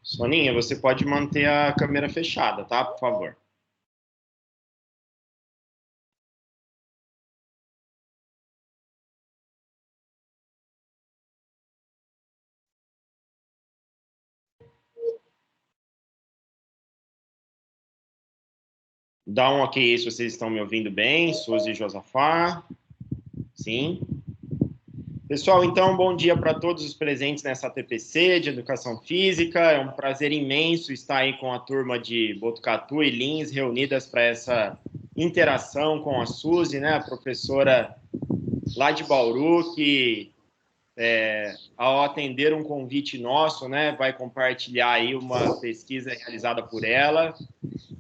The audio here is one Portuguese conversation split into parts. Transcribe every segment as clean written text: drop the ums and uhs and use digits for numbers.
Soninha, você pode manter a câmera fechada, tá? Por favor. Dá um ok se vocês estão me ouvindo bem, Suzy e Josafá. Sim. Pessoal, então, bom dia para todos os presentes nessa TPC de Educação Física. É um prazer imenso estar aí com a turma de Botucatu e Lins reunidas para essa interação com a Suzy, né, a professora lá de Bauru, que ao atender um convite nosso, né, vai compartilhar aí uma pesquisa realizada por ela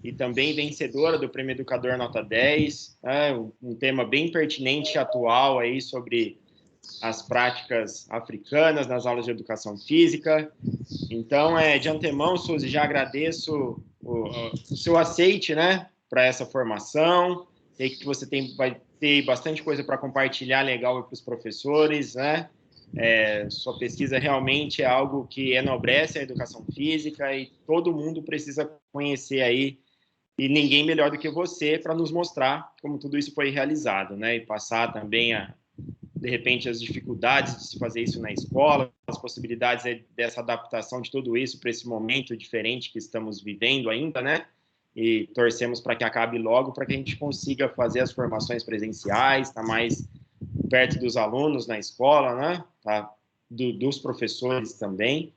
e também vencedora do Prêmio Educador Nota 10, né, um tema bem pertinente e atual aí sobre as práticas africanas nas aulas de educação física. Então, de antemão, Suzy, já agradeço o seu aceite, né, para essa formação. Sei que você vai ter bastante coisa para compartilhar legal para os professores, né? Sua pesquisa realmente é algo que enobrece a educação física e todo mundo precisa conhecer aí, e ninguém melhor do que você para nos mostrar como tudo isso foi realizado, né? E passar também de repente, as dificuldades de se fazer isso na escola, as possibilidades dessa adaptação de tudo isso para esse momento diferente que estamos vivendo ainda, né? E torcemos para que acabe logo, para que a gente consiga fazer as formações presenciais, estar mais perto dos alunos na escola, né? Tá? Dos professores também.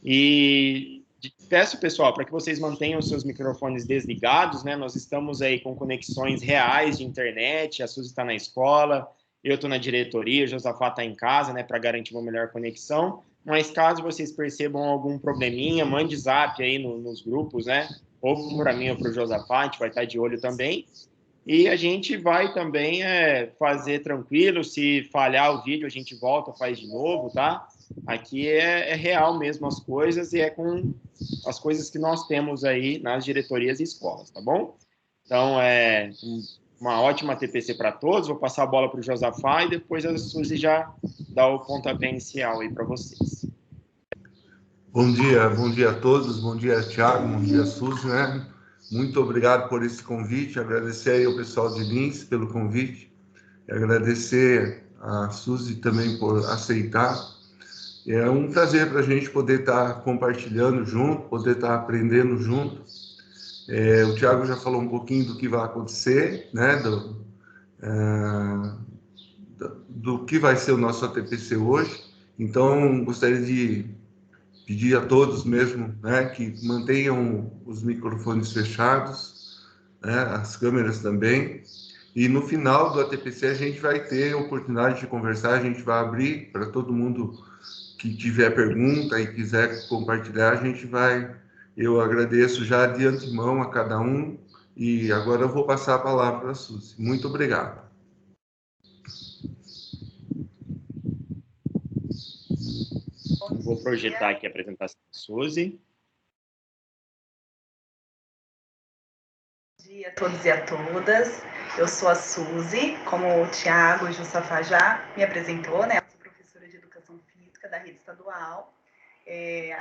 E peço, pessoal, para que vocês mantenham os seus microfones desligados, né? Nós estamos aí com conexões reais de internet, a Suzy está na escola, eu estou na diretoria, o Josafá está em casa, né, para garantir uma melhor conexão. Mas caso vocês percebam algum probleminha, mande zap aí nos grupos, né? Ou para mim ou para o Josafá, a gente vai estar de olho também. E a gente vai também fazer tranquilo, se falhar o vídeo, a gente volta, faz de novo, tá? Aqui é real mesmo as coisas e é com as coisas que nós temos aí nas diretorias e escolas, tá bom? Então, uma ótima TPC para todos. Vou passar a bola para o Josafá e depois a Suzy já dá o pontapé inicial aí para vocês. Bom dia a todos, bom dia, Thiago, bom dia, Suzy, né? Muito obrigado por esse convite, agradecer aí ao pessoal de Lins pelo convite, e agradecer a Suzy também por aceitar. É um prazer para a gente poder estar compartilhando junto, poder estar aprendendo junto. O Thiago já falou um pouquinho do que vai acontecer, né? Do que vai ser o nosso ATPC hoje. Então, gostaria de pedir a todos mesmo, né, que mantenham os microfones fechados, né, as câmeras também. E no final do ATPC a gente vai ter a oportunidade de conversar, a gente vai abrir para todo mundo que tiver pergunta e quiser compartilhar, a gente vai. Eu agradeço já de antemão a cada um e agora eu vou passar a palavra para a Suzy. Muito obrigado. Vou projetar aqui a apresentação da Suzy. Bom dia a todos e a todas. Eu sou a Suzy, como o Thiago e o Josafá já me apresentou, né? Eu sou professora de Educação Física da rede estadual.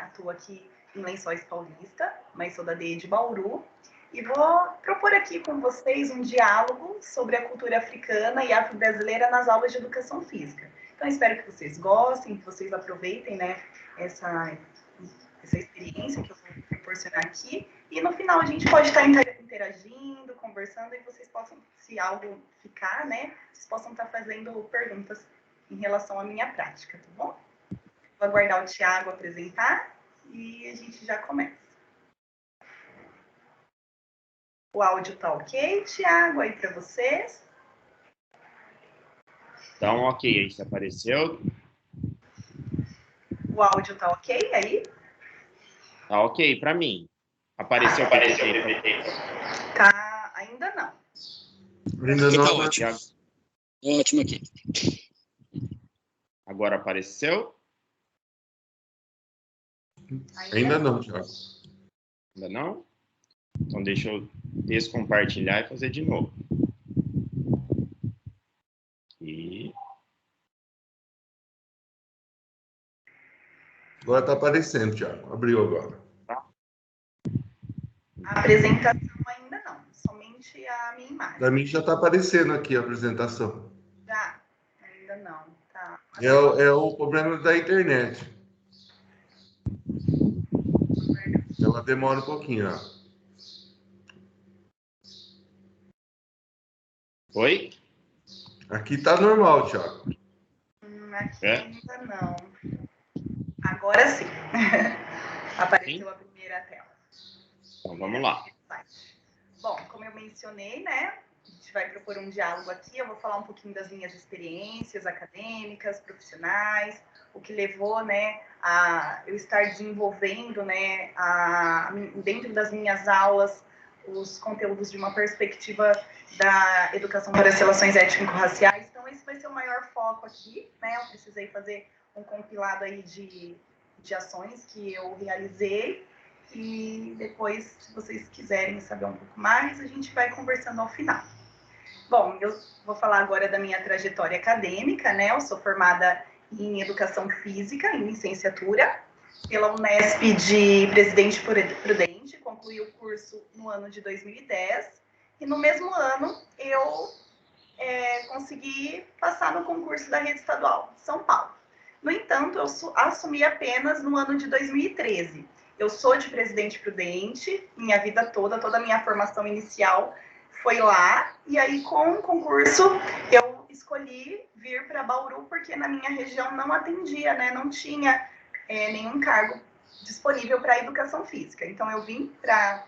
Atuo aqui em Lençóis Paulista, mas sou da DE de Bauru. E vou propor aqui com vocês um diálogo sobre a cultura africana e afro-brasileira nas aulas de Educação Física. Então, espero que vocês gostem, que vocês aproveitem, né, essa experiência que eu vou proporcionar aqui. E no final a gente pode estar interagindo, conversando, e vocês possam, se algo ficar, né, vocês possam estar fazendo perguntas em relação à minha prática, tá bom? Vou aguardar o Thiago apresentar e a gente já começa. O áudio tá ok, Thiago, aí para vocês? Então, ok, aí se apareceu. O áudio tá ok aí? Tá ok para mim. Apareceu o PPT. Tá, ainda não. Ainda não. Tá ótimo. Ótimo aqui. Agora apareceu? Ainda não, Thiago. Ainda não? Então, deixa eu descompartilhar e fazer de novo. E... Agora está aparecendo, Thiago. Abriu agora. A apresentação ainda não, somente a minha imagem. Para mim já está aparecendo aqui a apresentação. Já? Ainda não, tá. É o problema da internet. Ela demora um pouquinho, ó. Oi? Aqui está normal, Thiago. Aqui ainda não. Agora sim. Apareceu a primeira tela. Então, vamos lá. Bom, como eu mencionei, né? A gente vai propor um diálogo aqui. Eu vou falar um pouquinho das minhas experiências acadêmicas, profissionais, o que levou, né, a eu estar desenvolvendo, né, dentro das minhas aulas, os conteúdos de uma perspectiva da educação para as relações étnico-raciais. Então, esse vai ser o maior foco aqui, né? Eu precisei fazer um compilado aí de ações que eu realizei. E depois, se vocês quiserem saber um pouco mais, a gente vai conversando ao final. Bom, eu vou falar agora da minha trajetória acadêmica, né? Eu sou formada em Educação Física, em licenciatura, pela Unesp de Presidente Prudente, concluí o curso no ano de 2010, e no mesmo ano eu consegui passar no concurso da Rede Estadual de São Paulo. No entanto, eu assumi apenas no ano de 2013. Eu sou de Presidente Prudente, minha vida toda a minha formação inicial foi lá, e aí com o concurso eu escolhi vir para Bauru, porque na minha região não atendia, né? Não tinha nenhum cargo disponível para educação física. Então eu vim para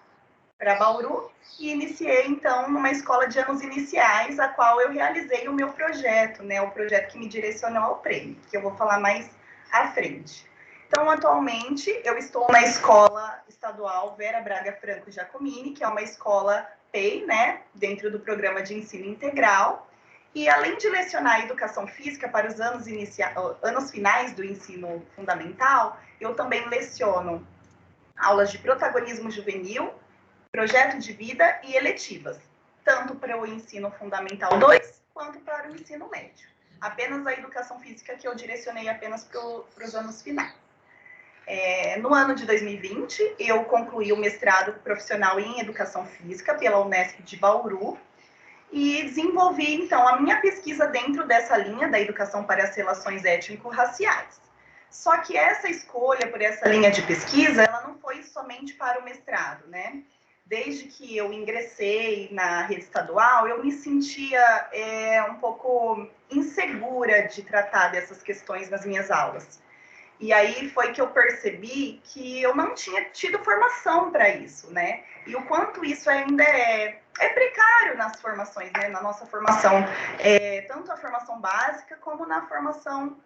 Bauru e iniciei, então, numa escola de anos iniciais, a qual eu realizei o meu projeto, né? O projeto que me direcionou ao prêmio, que eu vou falar mais à frente. Então, atualmente, eu estou na Escola Estadual Vera Braga Franco Giacomini, que é uma escola PEI, né? Dentro do Programa de Ensino Integral. E, além de lecionar Educação Física para os anos finais do ensino fundamental, eu também leciono aulas de protagonismo juvenil, projeto de vida e eletivas, tanto para o ensino fundamental 2, quanto para o ensino médio. Apenas a educação física que eu direcionei apenas para os anos finais. No ano de 2020, eu concluí o mestrado profissional em Educação Física pela Unesp de Bauru e desenvolvi, então, a minha pesquisa dentro dessa linha da educação para as relações étnico-raciais. Só que essa escolha por essa linha de pesquisa, ela não foi somente para o mestrado, né? Desde que eu ingressei na rede estadual, eu me sentia um pouco insegura de tratar dessas questões nas minhas aulas. E aí foi que eu percebi que eu não tinha tido formação para isso, né? E o quanto isso ainda é precário nas formações, né? Na nossa formação, tanto a formação básica como na formação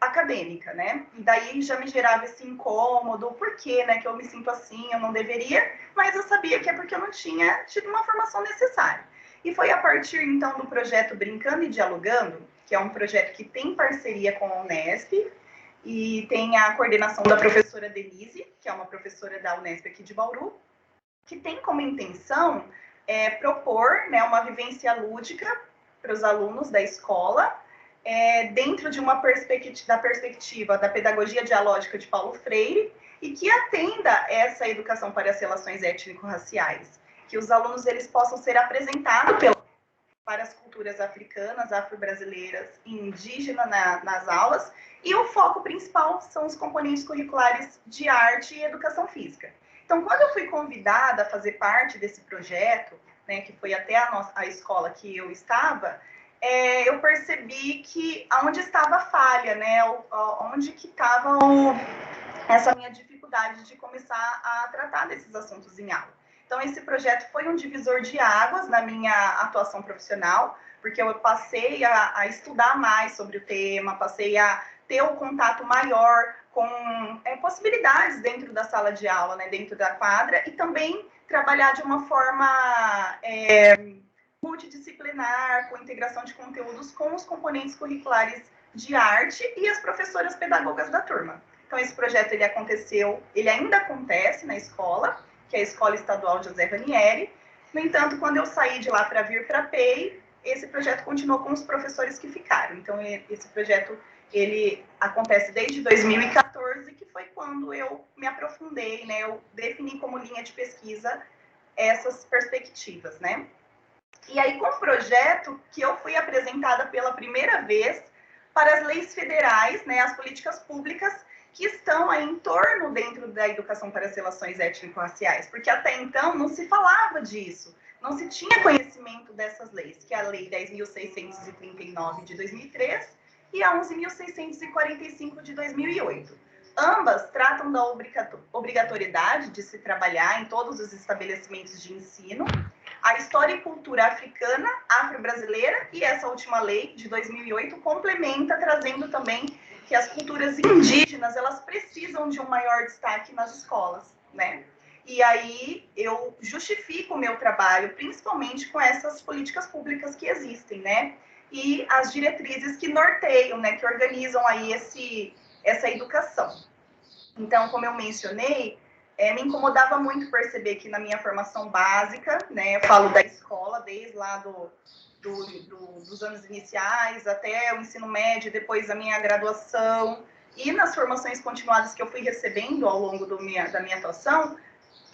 acadêmica, né? E daí já me gerava esse incômodo, por quê, né? Que eu me sinto assim, eu não deveria, mas eu sabia que é porque eu não tinha tido uma formação necessária. E foi a partir, então, do projeto Brincando e Dialogando, que é um projeto que tem parceria com a Unesp, e tem a coordenação da professora Denise, que é uma professora da Unesp aqui de Bauru, que tem como intenção propor, né, uma vivência lúdica para os alunos da escola, dentro de uma perspectiva da pedagogia dialógica de Paulo Freire, e que atenda essa educação para as relações étnico-raciais, que os alunos eles possam ser apresentados para as culturas africanas, afro-brasileiras e indígenas nas aulas, e o foco principal são os componentes curriculares de arte e educação física. Então, quando eu fui convidada a fazer parte desse projeto, né, que foi até a escola que eu estava, eu percebi que onde estava a falha, né, onde que estava essa minha dificuldade de começar a tratar desses assuntos em aula. Então, esse projeto foi um divisor de águas na minha atuação profissional, porque eu passei a estudar mais sobre o tema, passei a ter um contato maior com possibilidades dentro da sala de aula, né, dentro da quadra, e também trabalhar de uma forma multidisciplinar, com integração de conteúdos com os componentes curriculares de arte e as professoras pedagogas da turma. Então, esse projeto ele ainda acontece na escola, que é a Escola Estadual José Ranieri. No entanto, quando eu saí de lá para vir para a PEI, esse projeto continuou com os professores que ficaram. Então, esse projeto ele acontece desde 2014, que foi quando eu me aprofundei, né? Eu defini como linha de pesquisa essas perspectivas, né? E aí, com o projeto que eu fui apresentada pela primeira vez para as leis federais, né, as políticas públicas que estão aí em torno dentro da educação para as relações étnico-raciais, porque até então não se falava disso, não se tinha conhecimento dessas leis, que é a Lei 10.639 de 2003 e a 11.645 de 2008. Ambas tratam da obrigatoriedade de se trabalhar em todos os estabelecimentos de ensino a história e cultura africana, afro-brasileira, e essa última lei, de 2008, complementa, trazendo também que as culturas indígenas, elas precisam de um maior destaque nas escolas, né? E aí eu justifico o meu trabalho, principalmente com essas políticas públicas que existem, né? E as diretrizes que norteiam, né? Que organizam aí essa educação. Então, como eu mencionei, me incomodava muito perceber que na minha formação básica, né, eu falo da escola, desde lá dos anos iniciais até o ensino médio, depois a minha graduação, e nas formações continuadas que eu fui recebendo ao longo da minha atuação,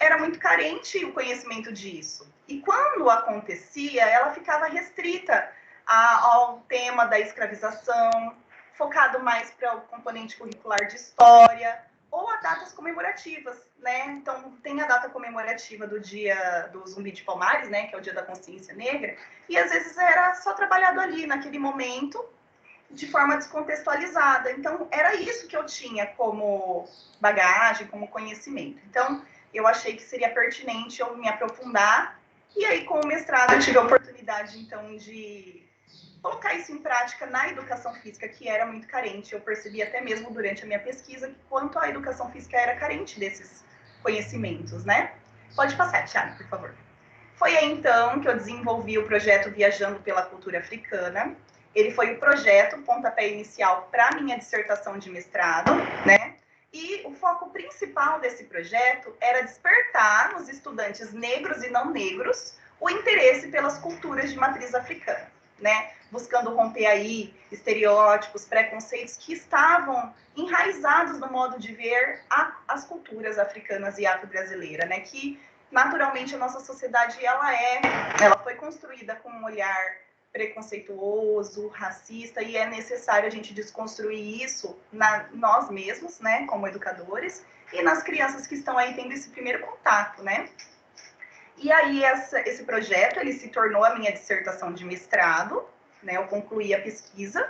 era muito carente o conhecimento disso. E quando acontecia, ela ficava restrita ao tema da escravização, focado mais para o componente curricular de história, ou a datas comemorativas, né? Então, tem a data comemorativa do dia do Zumbi de Palmares, né? Que é o Dia da Consciência Negra, e às vezes era só trabalhado ali, naquele momento, de forma descontextualizada. Então, era isso que eu tinha como bagagem, como conhecimento. Então, eu achei que seria pertinente eu me aprofundar, e aí, com o mestrado, eu tive a oportunidade, então, de colocar isso em prática na educação física, que era muito carente. Eu percebi até mesmo durante a minha pesquisa que quanto a educação física era carente desses conhecimentos, né? Pode passar, Thiago, por favor. Foi aí, então, que eu desenvolvi o projeto Viajando pela Cultura Africana. Ele foi o projeto, o pontapé inicial para a minha dissertação de mestrado, né? E o foco principal desse projeto era despertar nos estudantes negros e não negros o interesse pelas culturas de matriz africana, né? Buscando romper aí estereótipos, preconceitos que estavam enraizados no modo de ver as culturas africanas e afro-brasileira, né? Que naturalmente a nossa sociedade ela foi construída com um olhar preconceituoso, racista, e é necessário a gente desconstruir isso nós mesmos, né, como educadores, e nas crianças que estão aí tendo esse primeiro contato, né? E aí esse projeto, ele se tornou a minha dissertação de mestrado, né? Eu concluí a pesquisa,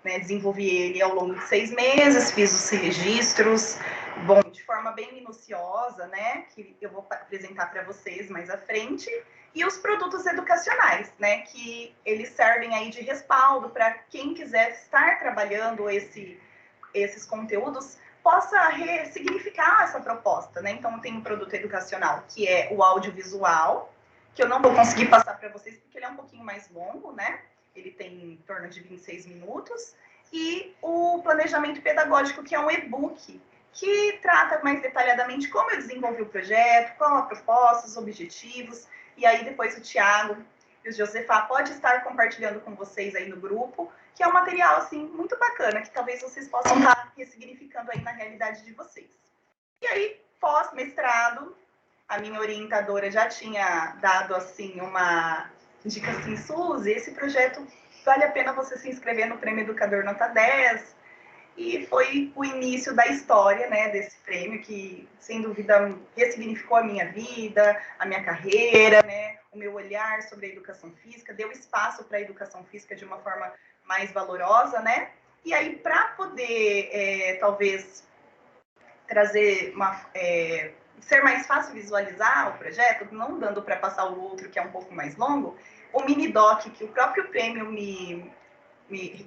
né? Desenvolvi ele ao longo de 6 meses, fiz os registros, bom, de forma bem minuciosa, né? Que eu vou apresentar para vocês mais à frente. E os produtos educacionais, né? Que eles servem aí de respaldo para quem quiser estar trabalhando esses conteúdos, possa ressignificar essa proposta, né? Então, tem um produto educacional, que é o audiovisual, que eu não vou conseguir passar para vocês, porque ele é um pouquinho mais longo, né? Ele tem em torno de 26 minutos. E o planejamento pedagógico, que é um e-book, que trata mais detalhadamente como eu desenvolvi o projeto, qual a proposta, os objetivos. E aí, depois o Thiago e o Josefá pode estar compartilhando com vocês aí no grupo, que é um material, assim, muito bacana, que talvez vocês possam estar ressignificando aí na realidade de vocês. E aí, pós-mestrado, a minha orientadora já tinha dado, assim, uma dica assim, Suzy, esse projeto vale a pena você se inscrever no Prêmio Educador Nota 10, e foi o início da história, né, desse prêmio, que, sem dúvida, ressignificou a minha vida, a minha carreira, né, o meu olhar sobre a educação física, deu espaço para a educação física de uma forma mais valorosa, né? E aí, para poder, talvez, trazer ser mais fácil visualizar o projeto, não dando para passar o outro, que é um pouco mais longo, o mini doc que o próprio prêmio me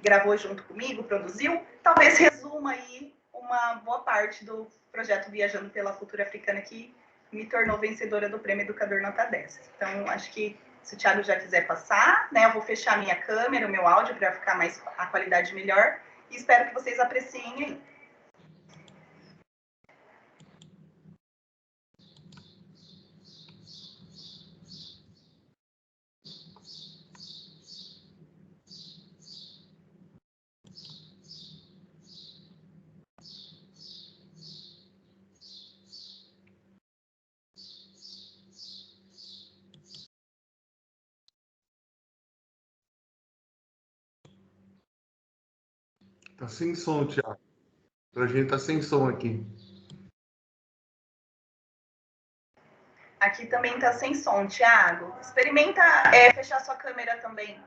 gravou junto comigo, produziu, talvez resuma aí uma boa parte do projeto Viajando pela Cultura Africana, que me tornou vencedora do Prêmio Educador Nota 10. Então, acho que se o Thiago já quiser passar, né, eu vou fechar a minha câmera, o meu áudio, para ficar a qualidade melhor, e espero que vocês apreciem aí. Tá sem som, Tiago. Pra gente tá sem som aqui. Aqui também tá sem som, Thiago. Experimenta fechar sua câmera também.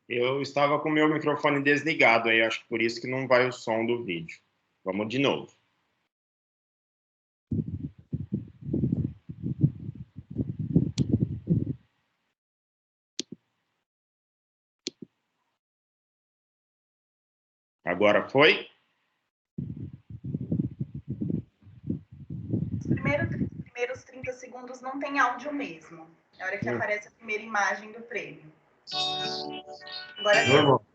Eu estava com o meu microfone desligado, aí acho que por isso que não vai o som do vídeo. Vamos de novo. Agora foi? Os primeiros 30 segundos não tem áudio mesmo. É a hora que aparece a primeira imagem do prêmio. Agora Normal.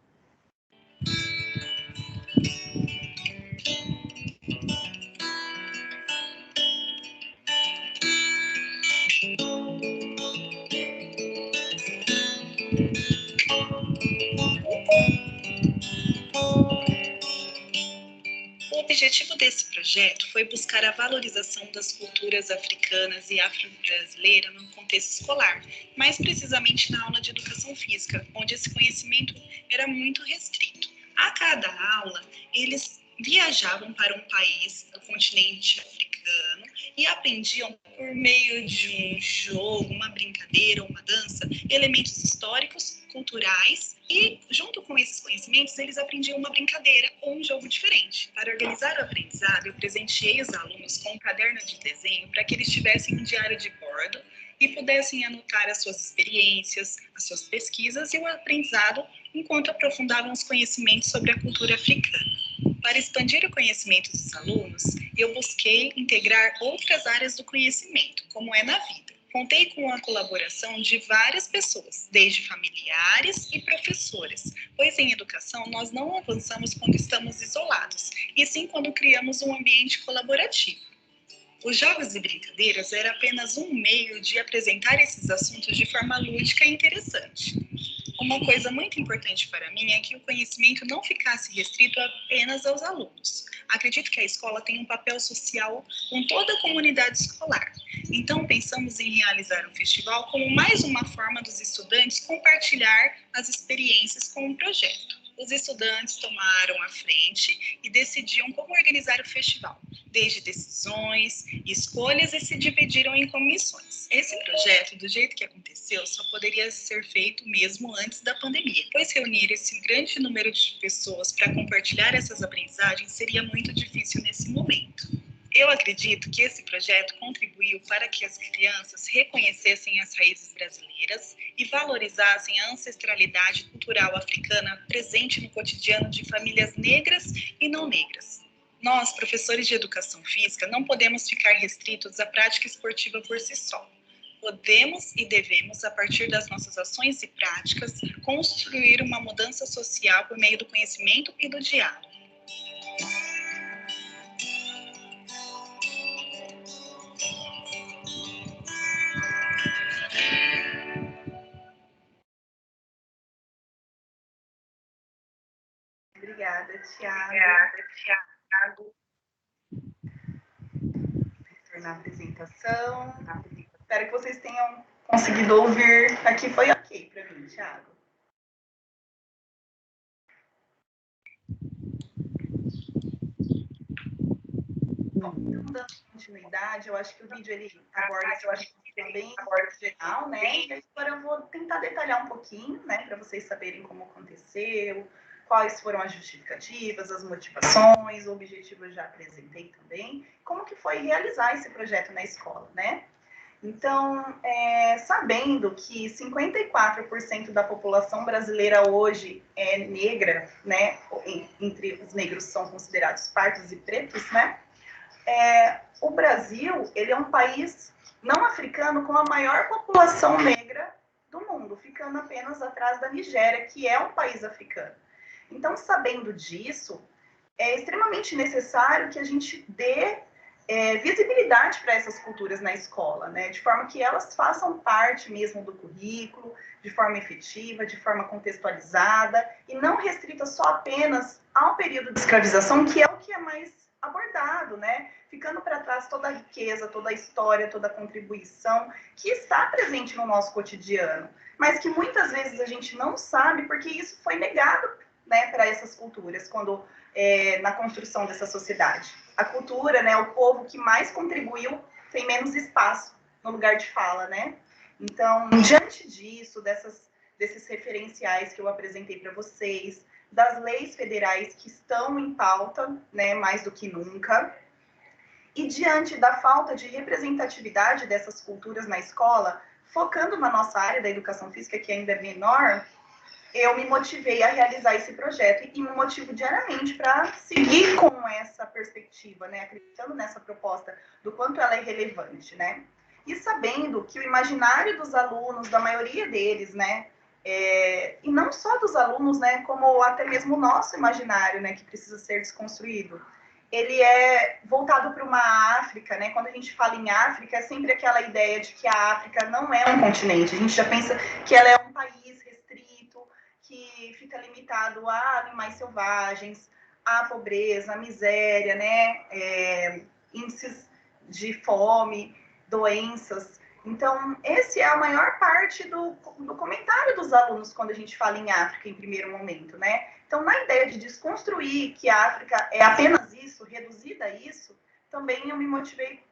O objetivo desse projeto foi buscar a valorização das culturas africanas e afro-brasileiras no contexto escolar, mais precisamente na aula de educação física, onde esse conhecimento era muito restrito. A cada aula, eles viajavam para um país, o continente africano, e aprendiam por meio de um jogo, uma brincadeira, uma dança, elementos históricos, culturais, e junto com esses conhecimentos, eles aprendiam uma brincadeira ou um jogo diferente. Para organizar o aprendizado, eu presenteei os alunos com um caderno de desenho para que eles tivessem um diário de bordo e pudessem anotar as suas experiências, as suas pesquisas e o aprendizado enquanto aprofundavam os conhecimentos sobre a cultura africana. Para expandir o conhecimento dos alunos, eu busquei integrar outras áreas do conhecimento, como é na vida. Contei com a colaboração de várias pessoas, desde familiares e professoras, pois em educação nós não avançamos quando estamos isolados, e sim quando criamos um ambiente colaborativo. Os jogos e brincadeiras era apenas um meio de apresentar esses assuntos de forma lúdica e interessante. Uma coisa muito importante para mim é que o conhecimento não ficasse restrito apenas aos alunos. Acredito que a escola tem um papel social com toda a comunidade escolar. Então, pensamos em realizar um festival como mais uma forma dos estudantes compartilhar as experiências com o projeto. Os estudantes tomaram a frente e decidiam como organizar o festival, desde decisões, escolhas e se dividiram em comissões. Esse projeto, do jeito que aconteceu, só poderia ser feito mesmo antes da pandemia, pois reunir esse grande número de pessoas para compartilhar essas aprendizagens seria muito difícil nesse momento. Eu acredito que esse projeto contribuiu para que as crianças reconhecessem as raízes brasileiras e valorizassem a ancestralidade cultural africana presente no cotidiano de famílias negras e não negras. Nós, professores de educação física, não podemos ficar restritos à prática esportiva por si só. Podemos e devemos, a partir das nossas ações e práticas, construir uma mudança social por meio do conhecimento e do diálogo. Obrigada, Thiago. Retornar a apresentação. Espero que vocês tenham conseguido ouvir. Aqui foi ok para mim, Thiago. Bom, então, dando continuidade, eu acho que o vídeo ele aborda também geral, né? E agora eu vou tentar detalhar um pouquinho, né, para vocês saberem como aconteceu, quais foram as justificativas, as motivações, o objetivo eu já apresentei também, como que foi realizar esse projeto na escola, né? Então, sabendo que 54% da população brasileira hoje é negra, né? Entre os negros são considerados pardos e pretos, né? O Brasil, ele é um país não africano com a maior população negra do mundo, ficando apenas atrás da Nigéria, que é um país africano. Então, sabendo disso, é extremamente necessário que a gente dê visibilidade para essas culturas na escola, né? De forma que elas façam parte mesmo do currículo, de forma efetiva, de forma contextualizada, e não restrita só apenas ao período de escravização, que é o que é mais abordado, né? Ficando para trás toda a riqueza, toda a história, toda a contribuição que está presente no nosso cotidiano, mas que muitas vezes a gente não sabe porque isso foi negado, né, para essas culturas, quando na construção dessa sociedade. A cultura, né, o povo que mais contribuiu tem menos espaço no lugar de fala, né? Então, diante disso, desses referenciais que eu apresentei para vocês, das leis federais que estão em pauta, né, mais do que nunca, e diante da falta de representatividade dessas culturas na escola, focando na nossa área da educação física, que ainda é menor, eu me motivei a realizar esse projeto e me motivo diariamente para seguir com essa perspectiva, né, acreditando nessa proposta, do quanto ela é relevante, né? E sabendo que o imaginário dos alunos, da maioria deles, né, e não só dos alunos, né, como até mesmo o nosso imaginário, né, que precisa ser desconstruído, ele é voltado para uma África, né? Quando a gente fala em África, é sempre aquela ideia de que a África não é um continente. A gente já pensa que ela é um país restrito, que fica limitado a animais selvagens, à pobreza, à miséria, né? Índices de fome, doenças. Então, esse é a maior parte do comentário dos alunos quando a gente fala em África em primeiro momento, né? Então, na ideia de desconstruir que a África é apenas isso, reduzida a isso, também eu me motivei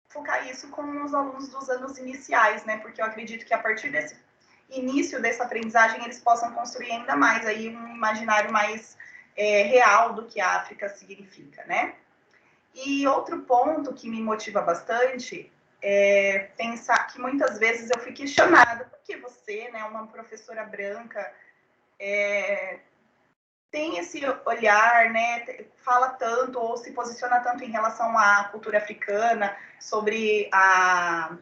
a focar isso com os alunos dos anos iniciais, né? Porque eu acredito que a partir desse início dessa aprendizagem eles possam construir ainda mais aí um imaginário mais real do que a África significa, né? E outro ponto que me motiva bastante é pensar que muitas vezes eu fui questionada, por que você, né, uma professora branca, tem esse olhar, né, fala tanto ou se posiciona tanto em relação à cultura africana, sobre a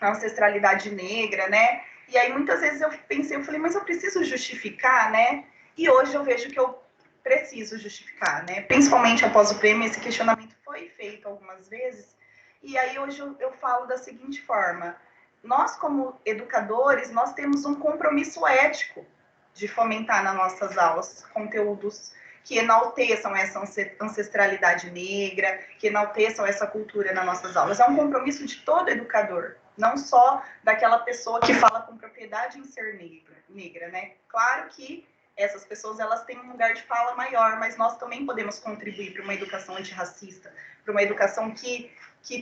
ancestralidade negra, né? E aí muitas vezes eu falei, mas eu preciso justificar, né? E hoje eu vejo que eu preciso justificar, né? Principalmente após o prêmio, esse questionamento foi feito algumas vezes. E aí hoje eu falo da seguinte forma: nós como educadores, nós temos um compromisso ético de fomentar nas nossas aulas conteúdos que enalteçam essa ancestralidade negra, que enalteçam essa cultura nas nossas aulas. É um compromisso de todo educador, não só daquela pessoa que fala com propriedade em ser negra, né? Claro que essas pessoas, elas têm um lugar de fala maior, mas nós também podemos contribuir para uma educação antirracista, para uma educação que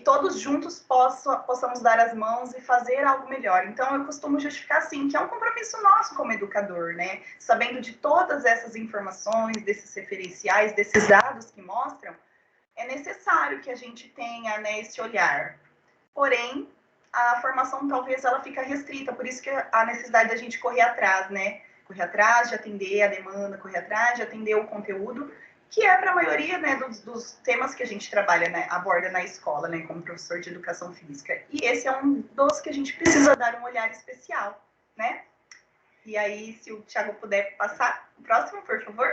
todos juntos possamos dar as mãos e fazer algo melhor. Então, eu costumo justificar, assim, que é um compromisso nosso como educador, né? Sabendo de todas essas informações, desses referenciais, desses dados que mostram, é necessário que a gente tenha, né, esse olhar. Porém, a formação talvez ela fica restrita, por isso que a necessidade da gente correr atrás, né? Correr atrás de atender a demanda, correr atrás de atender o conteúdo, que é para a maioria, né, dos temas que a gente trabalha, né, aborda na escola, né, como professor de educação física. E esse é um dos que a gente precisa dar um olhar especial, né? E aí, se o Thiago puder passar o próximo, por favor.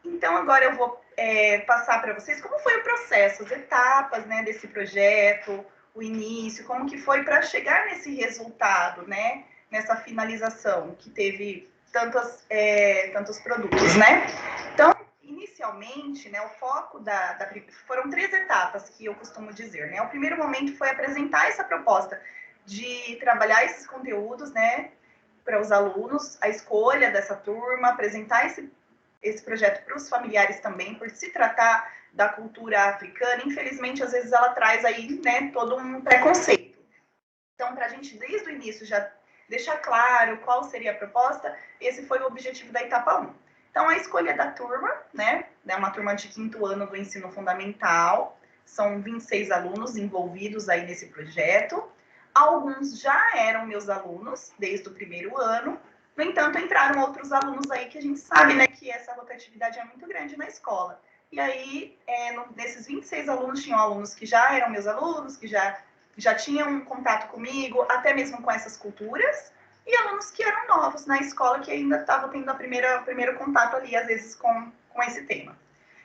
Então, agora eu vou passar para vocês como foi o processo, as etapas, né, desse projeto, o início, como que foi para chegar nesse resultado, né, nessa finalização que teve tantos produtos, né? Então, inicialmente, né, o foco foram 3 etapas que eu costumo dizer, né? O primeiro momento foi apresentar essa proposta de trabalhar esses conteúdos, né, para os alunos, a escolha dessa turma, apresentar esse projeto para os familiares também, por se tratar da cultura africana, infelizmente, às vezes ela traz aí, né, todo um preconceito. Então, para a gente, desde o início, já deixar claro qual seria a proposta, esse foi o objetivo da etapa 1. Então, a escolha da turma, né, é uma turma de 5º ano do ensino fundamental, são 26 alunos envolvidos aí nesse projeto. Alguns já eram meus alunos desde o primeiro ano, no entanto, entraram outros alunos aí que a gente sabe, né, que essa rotatividade é muito grande na escola. E aí, nesses 26 alunos, tinham alunos que já eram meus alunos, que já tinham um contato comigo, até mesmo com essas culturas, e alunos que eram novos na escola, que ainda estavam tendo o primeiro contato ali, às vezes, com esse tema.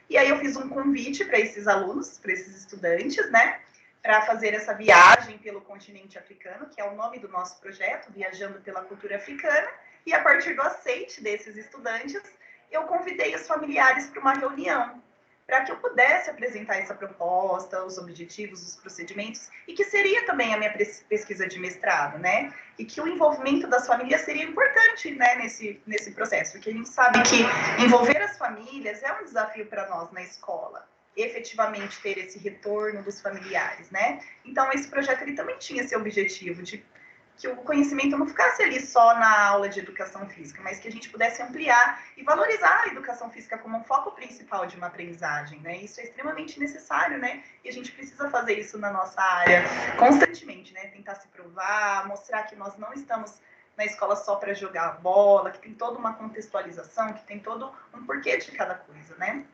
E aí eu fiz um convite para esses alunos, para esses estudantes, né, para fazer essa viagem pelo continente africano, que é o nome do nosso projeto, Viajando pela Cultura Africana, e a partir do aceite desses estudantes, eu convidei os familiares para uma reunião. para que eu pudesse apresentar essa proposta, os objetivos, os procedimentos, e que seria também a minha pesquisa de mestrado, né? E que o envolvimento das famílias seria importante, né, nesse processo, porque a gente sabe que envolver as famílias é um desafio para nós na escola, efetivamente ter esse retorno dos familiares, né? Então, esse projeto ele também tinha esse objetivo de que o conhecimento não ficasse ali só na aula de educação física, mas que a gente pudesse ampliar e valorizar a educação física como um foco principal de uma aprendizagem, né? Isso é extremamente necessário, né? E a gente precisa fazer isso na nossa área constantemente, né? Tentar se provar, mostrar que nós não estamos na escola só para jogar bola, que tem toda uma contextualização, que tem todo um porquê de cada coisa, né?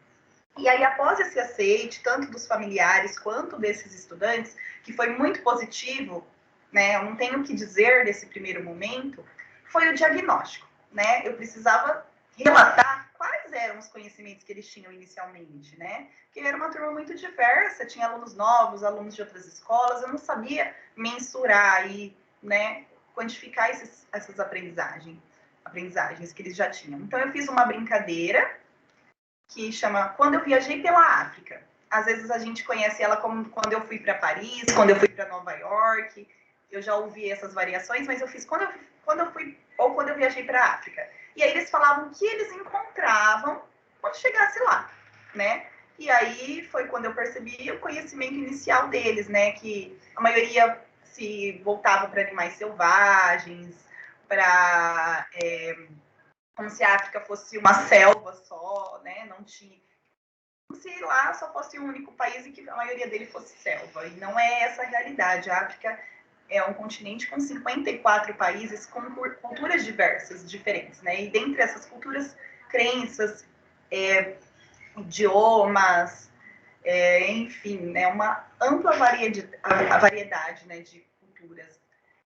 E aí, após esse aceite, tanto dos familiares quanto desses estudantes, que foi muito positivo, né, eu não tenho o que dizer desse primeiro momento, foi o diagnóstico, né? Eu precisava relatar quais eram os conhecimentos que eles tinham inicialmente, né? Porque era uma turma muito diversa, tinha alunos novos, alunos de outras escolas, eu não sabia mensurar e, né, quantificar essas aprendizagens que eles já tinham. Então, eu fiz uma brincadeira que chama Quando Eu Viajei pela África. Às vezes a gente conhece ela como Quando Eu Fui para Paris, Quando Eu Fui para Nova York. Eu já ouvi essas variações, mas eu fiz quando eu fui ou quando eu viajei para a África. E aí eles falavam que eles encontravam quando chegasse lá, né? E aí foi quando eu percebi o conhecimento inicial deles, né? Que a maioria se voltava para animais selvagens, para como se a África fosse uma selva só, né? Não tinha, como se lá só fosse o único país e que a maioria dele fosse selva. E não é essa a realidade. A África é um continente com 54 países com culturas diversas, diferentes, né? E dentre essas culturas, crenças, idiomas, enfim, né? Uma ampla variedade, né, de culturas.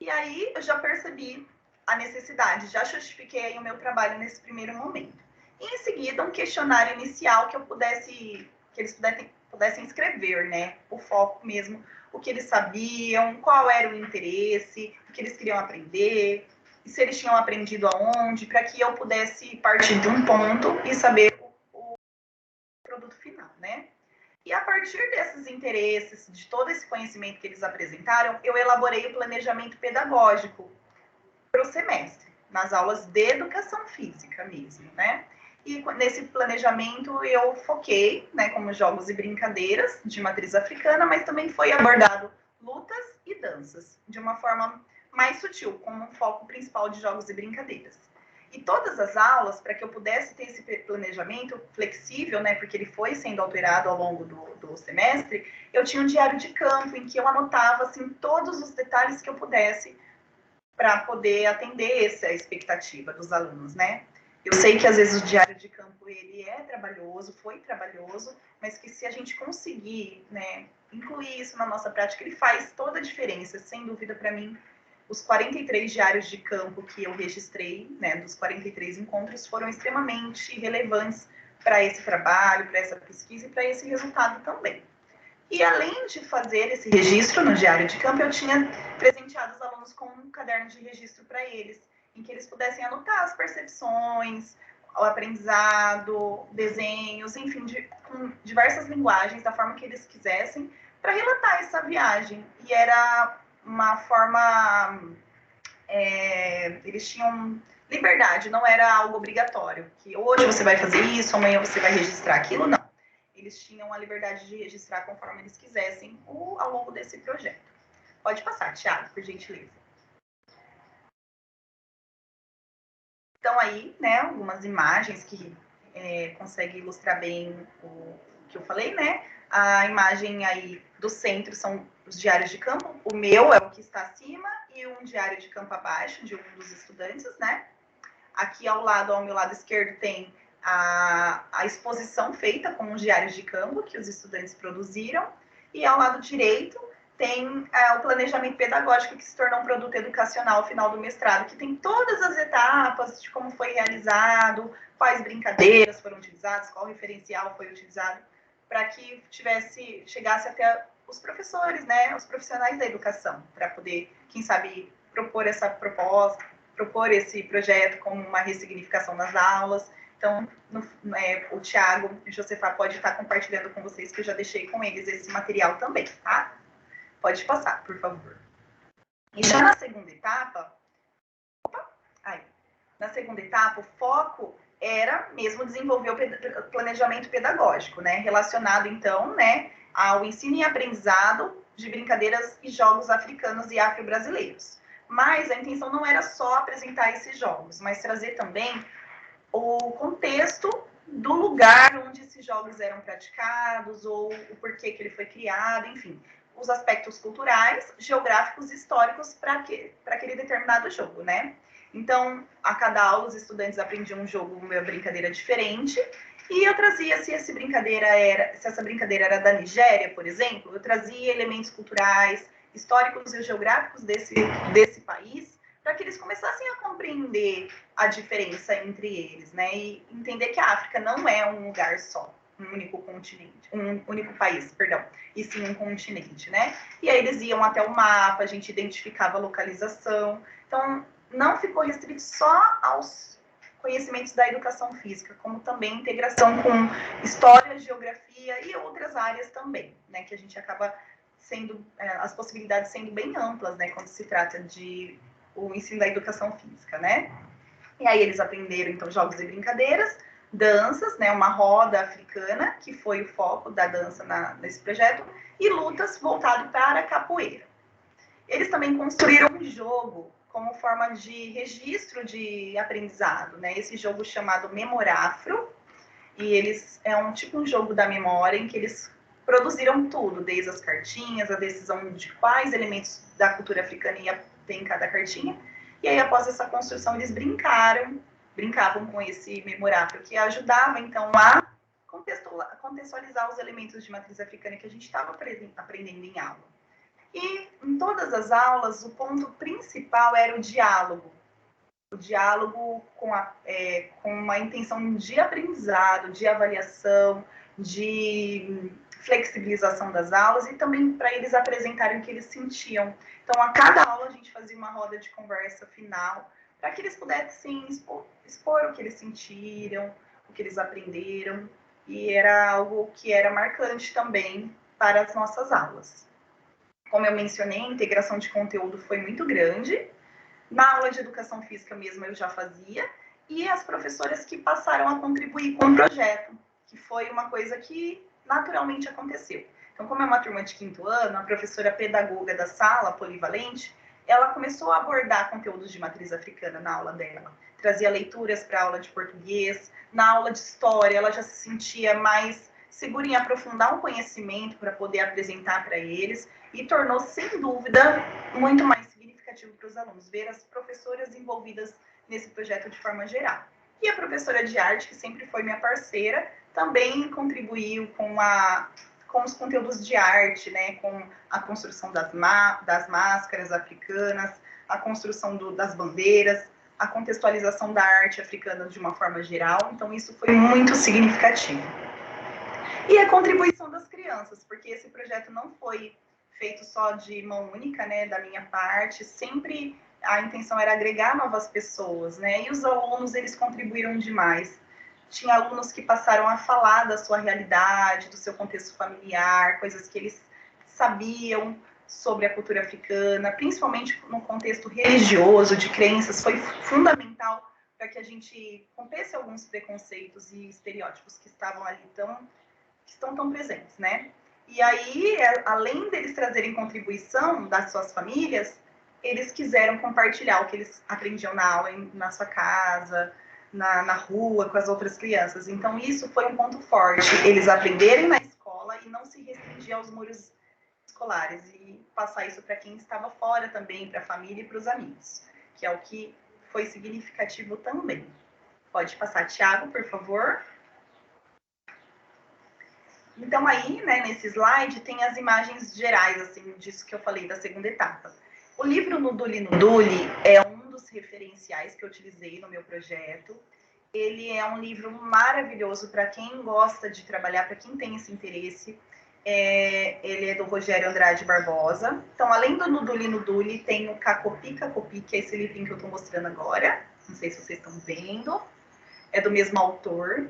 E aí eu já percebi a necessidade, já justifiquei aí o meu trabalho nesse primeiro momento. E em seguida, um questionário inicial que eles pudessem escrever, né? O foco mesmo, o que eles sabiam, qual era o interesse, o que eles queriam aprender, e se eles tinham aprendido aonde, para que eu pudesse partir de um ponto e saber o produto final, né? E a partir desses interesses, de todo esse conhecimento que eles apresentaram, eu elaborei o planejamento pedagógico para o semestre, nas aulas de educação física mesmo, né? E nesse planejamento eu foquei, né, como jogos e brincadeiras de matriz africana, mas também foi abordado lutas e danças, de uma forma mais sutil, como um foco principal de jogos e brincadeiras. E todas as aulas, para que eu pudesse ter esse planejamento flexível, né, porque ele foi sendo alterado ao longo do semestre, eu tinha um diário de campo em que eu anotava assim, todos os detalhes que eu pudesse para poder atender essa expectativa dos alunos, né? Eu sei que às vezes o diário de campo ele é trabalhoso, foi trabalhoso, mas que se a gente conseguir, né, incluir isso na nossa prática, ele faz toda a diferença, sem dúvida para mim. Os 43 diários de campo que eu registrei, né, dos 43 encontros, foram extremamente relevantes para esse trabalho, para essa pesquisa e para esse resultado também. E além de fazer esse registro no diário de campo, eu tinha presenteado os alunos com um caderno de registro para eles, em que eles pudessem anotar as percepções, o aprendizado, desenhos, enfim, com diversas linguagens, da forma que eles quisessem, para relatar essa viagem. E era uma forma... eles tinham liberdade, não era algo obrigatório, que hoje você vai fazer isso, amanhã você vai registrar aquilo, não. Eles tinham a liberdade de registrar conforme eles quisessem ao longo desse projeto. Pode passar, Thiago, por gentileza. Então, aí, né, algumas imagens que conseguem ilustrar bem o que eu falei, né? A imagem aí do centro são os diários de campo. O meu é o que está acima e um diário de campo abaixo de um dos estudantes, né? Aqui ao meu lado esquerdo, tem a exposição feita com os diários de campo que os estudantes produziram, e ao lado direito tem o planejamento pedagógico, que se tornou um produto educacional ao final do mestrado, que tem todas as etapas de como foi realizado, quais brincadeiras foram utilizadas, qual referencial foi utilizado, para que chegasse até os professores, né, os profissionais da educação, para poder, quem sabe, propor essa proposta, propor esse projeto como uma ressignificação nas aulas Então, o Thiago e o Josefá pode estar compartilhando com vocês, que eu já deixei com eles esse material também, tá? Pode passar, por favor. E já na segunda etapa, o foco era mesmo desenvolver o planejamento pedagógico, né? Relacionado, então, né, ao ensino e aprendizado de brincadeiras e jogos africanos e afro-brasileiros. Mas a intenção não era só apresentar esses jogos, mas trazer também o contexto do lugar onde esses jogos eram praticados, ou o porquê que ele foi criado, enfim, os aspectos culturais, geográficos e históricos para aquele determinado jogo, né? Então, a cada aula, os estudantes aprendiam um jogo, uma brincadeira diferente, e eu trazia, se essa brincadeira era da Nigéria, por exemplo, eu trazia elementos culturais, históricos e geográficos desse país, para que eles começassem a compreender a diferença entre eles, né? E entender que a África não é um lugar só, um único continente, um único país, perdão, e sim um continente, né? E aí eles iam até o mapa, a gente identificava a localização. Então, não ficou restrito só aos conhecimentos da educação física, como também integração com história, geografia e outras áreas também, né? Que a gente acaba sendo, as possibilidades sendo bem amplas, né? Quando se trata de o ensino da educação física, né? E aí eles aprenderam, então, jogos e brincadeiras, danças, né? Uma roda africana, que foi o foco da dança nesse projeto, e lutas voltado para a capoeira. Eles também construíram um jogo como forma de registro de aprendizado, né? Esse jogo chamado Memorafro, e eles é um jogo da memória em que eles produziram tudo, desde as cartinhas, a decisão de quais elementos da cultura africana ia ter em cada cartinha. E aí, após essa construção, eles brincavam com esse Memorafro, que ajudava, então, a contextualizar os elementos de matriz africana que a gente estava aprendendo em aula. E em todas as aulas, o ponto principal era o diálogo. O diálogo com uma intenção de aprendizado, de avaliação, de flexibilização das aulas e também para eles apresentarem o que eles sentiam. Então, a cada aula, a gente fazia uma roda de conversa final para que eles pudessem expor o que eles sentiram, o que eles aprenderam. E era algo que era marcante também para as nossas aulas. Como eu mencionei, a integração de conteúdo foi muito grande. Na aula de educação física mesmo eu já fazia, e as professoras que passaram a contribuir com o projeto, que foi uma coisa que naturalmente aconteceu. Então, como é uma turma de 5º ano, a professora pedagoga da sala, polivalente, ela começou a abordar conteúdos de matriz africana na aula dela. Trazia leituras para a aula de português, na aula de história ela já se sentia mais segura em aprofundar um conhecimento para poder apresentar para eles, e tornou, sem dúvida, muito mais significativo para os alunos, ver as professoras envolvidas nesse projeto de forma geral. E a professora de arte, que sempre foi minha parceira, também contribuiu com os conteúdos de arte, né, com a construção das máscaras africanas, a construção das bandeiras, a contextualização da arte africana de uma forma geral. Então, isso foi muito significativo. E a contribuição das crianças, porque esse projeto não foi feito só de mão única, né, da minha parte, sempre a intenção era agregar novas pessoas, né, e os alunos, eles contribuíram demais. Tinha alunos que passaram a falar da sua realidade, do seu contexto familiar, coisas que eles sabiam sobre a cultura africana, principalmente no contexto religioso, de crenças, foi fundamental para que a gente rompesse alguns preconceitos e estereótipos que estavam ali que estão tão presentes, né? E aí, além deles trazerem contribuição das suas famílias, eles quiseram compartilhar o que eles aprendiam na aula, na sua casa, na rua, com as outras crianças. Então, isso foi um ponto forte. Eles aprenderem na escola e não se restringir aos muros escolares. E passar isso para quem estava fora também, para a família e para os amigos, que é o que foi significativo também. Pode passar, Thiago, por favor. Então, aí, né, nesse slide, tem as imagens gerais, assim, disso que eu falei, da segunda etapa. O livro Nuduli Nuduli é um dos referenciais que eu utilizei no meu projeto. Ele é um livro maravilhoso para quem gosta de trabalhar, para quem tem esse interesse. Ele é do Rogério Andrade Barbosa. Então, além do Nuduli Nuduli, tem o Cacopi Cacopi, que é esse livrinho que eu estou mostrando agora. Não sei se vocês estão vendo. é do mesmo autor,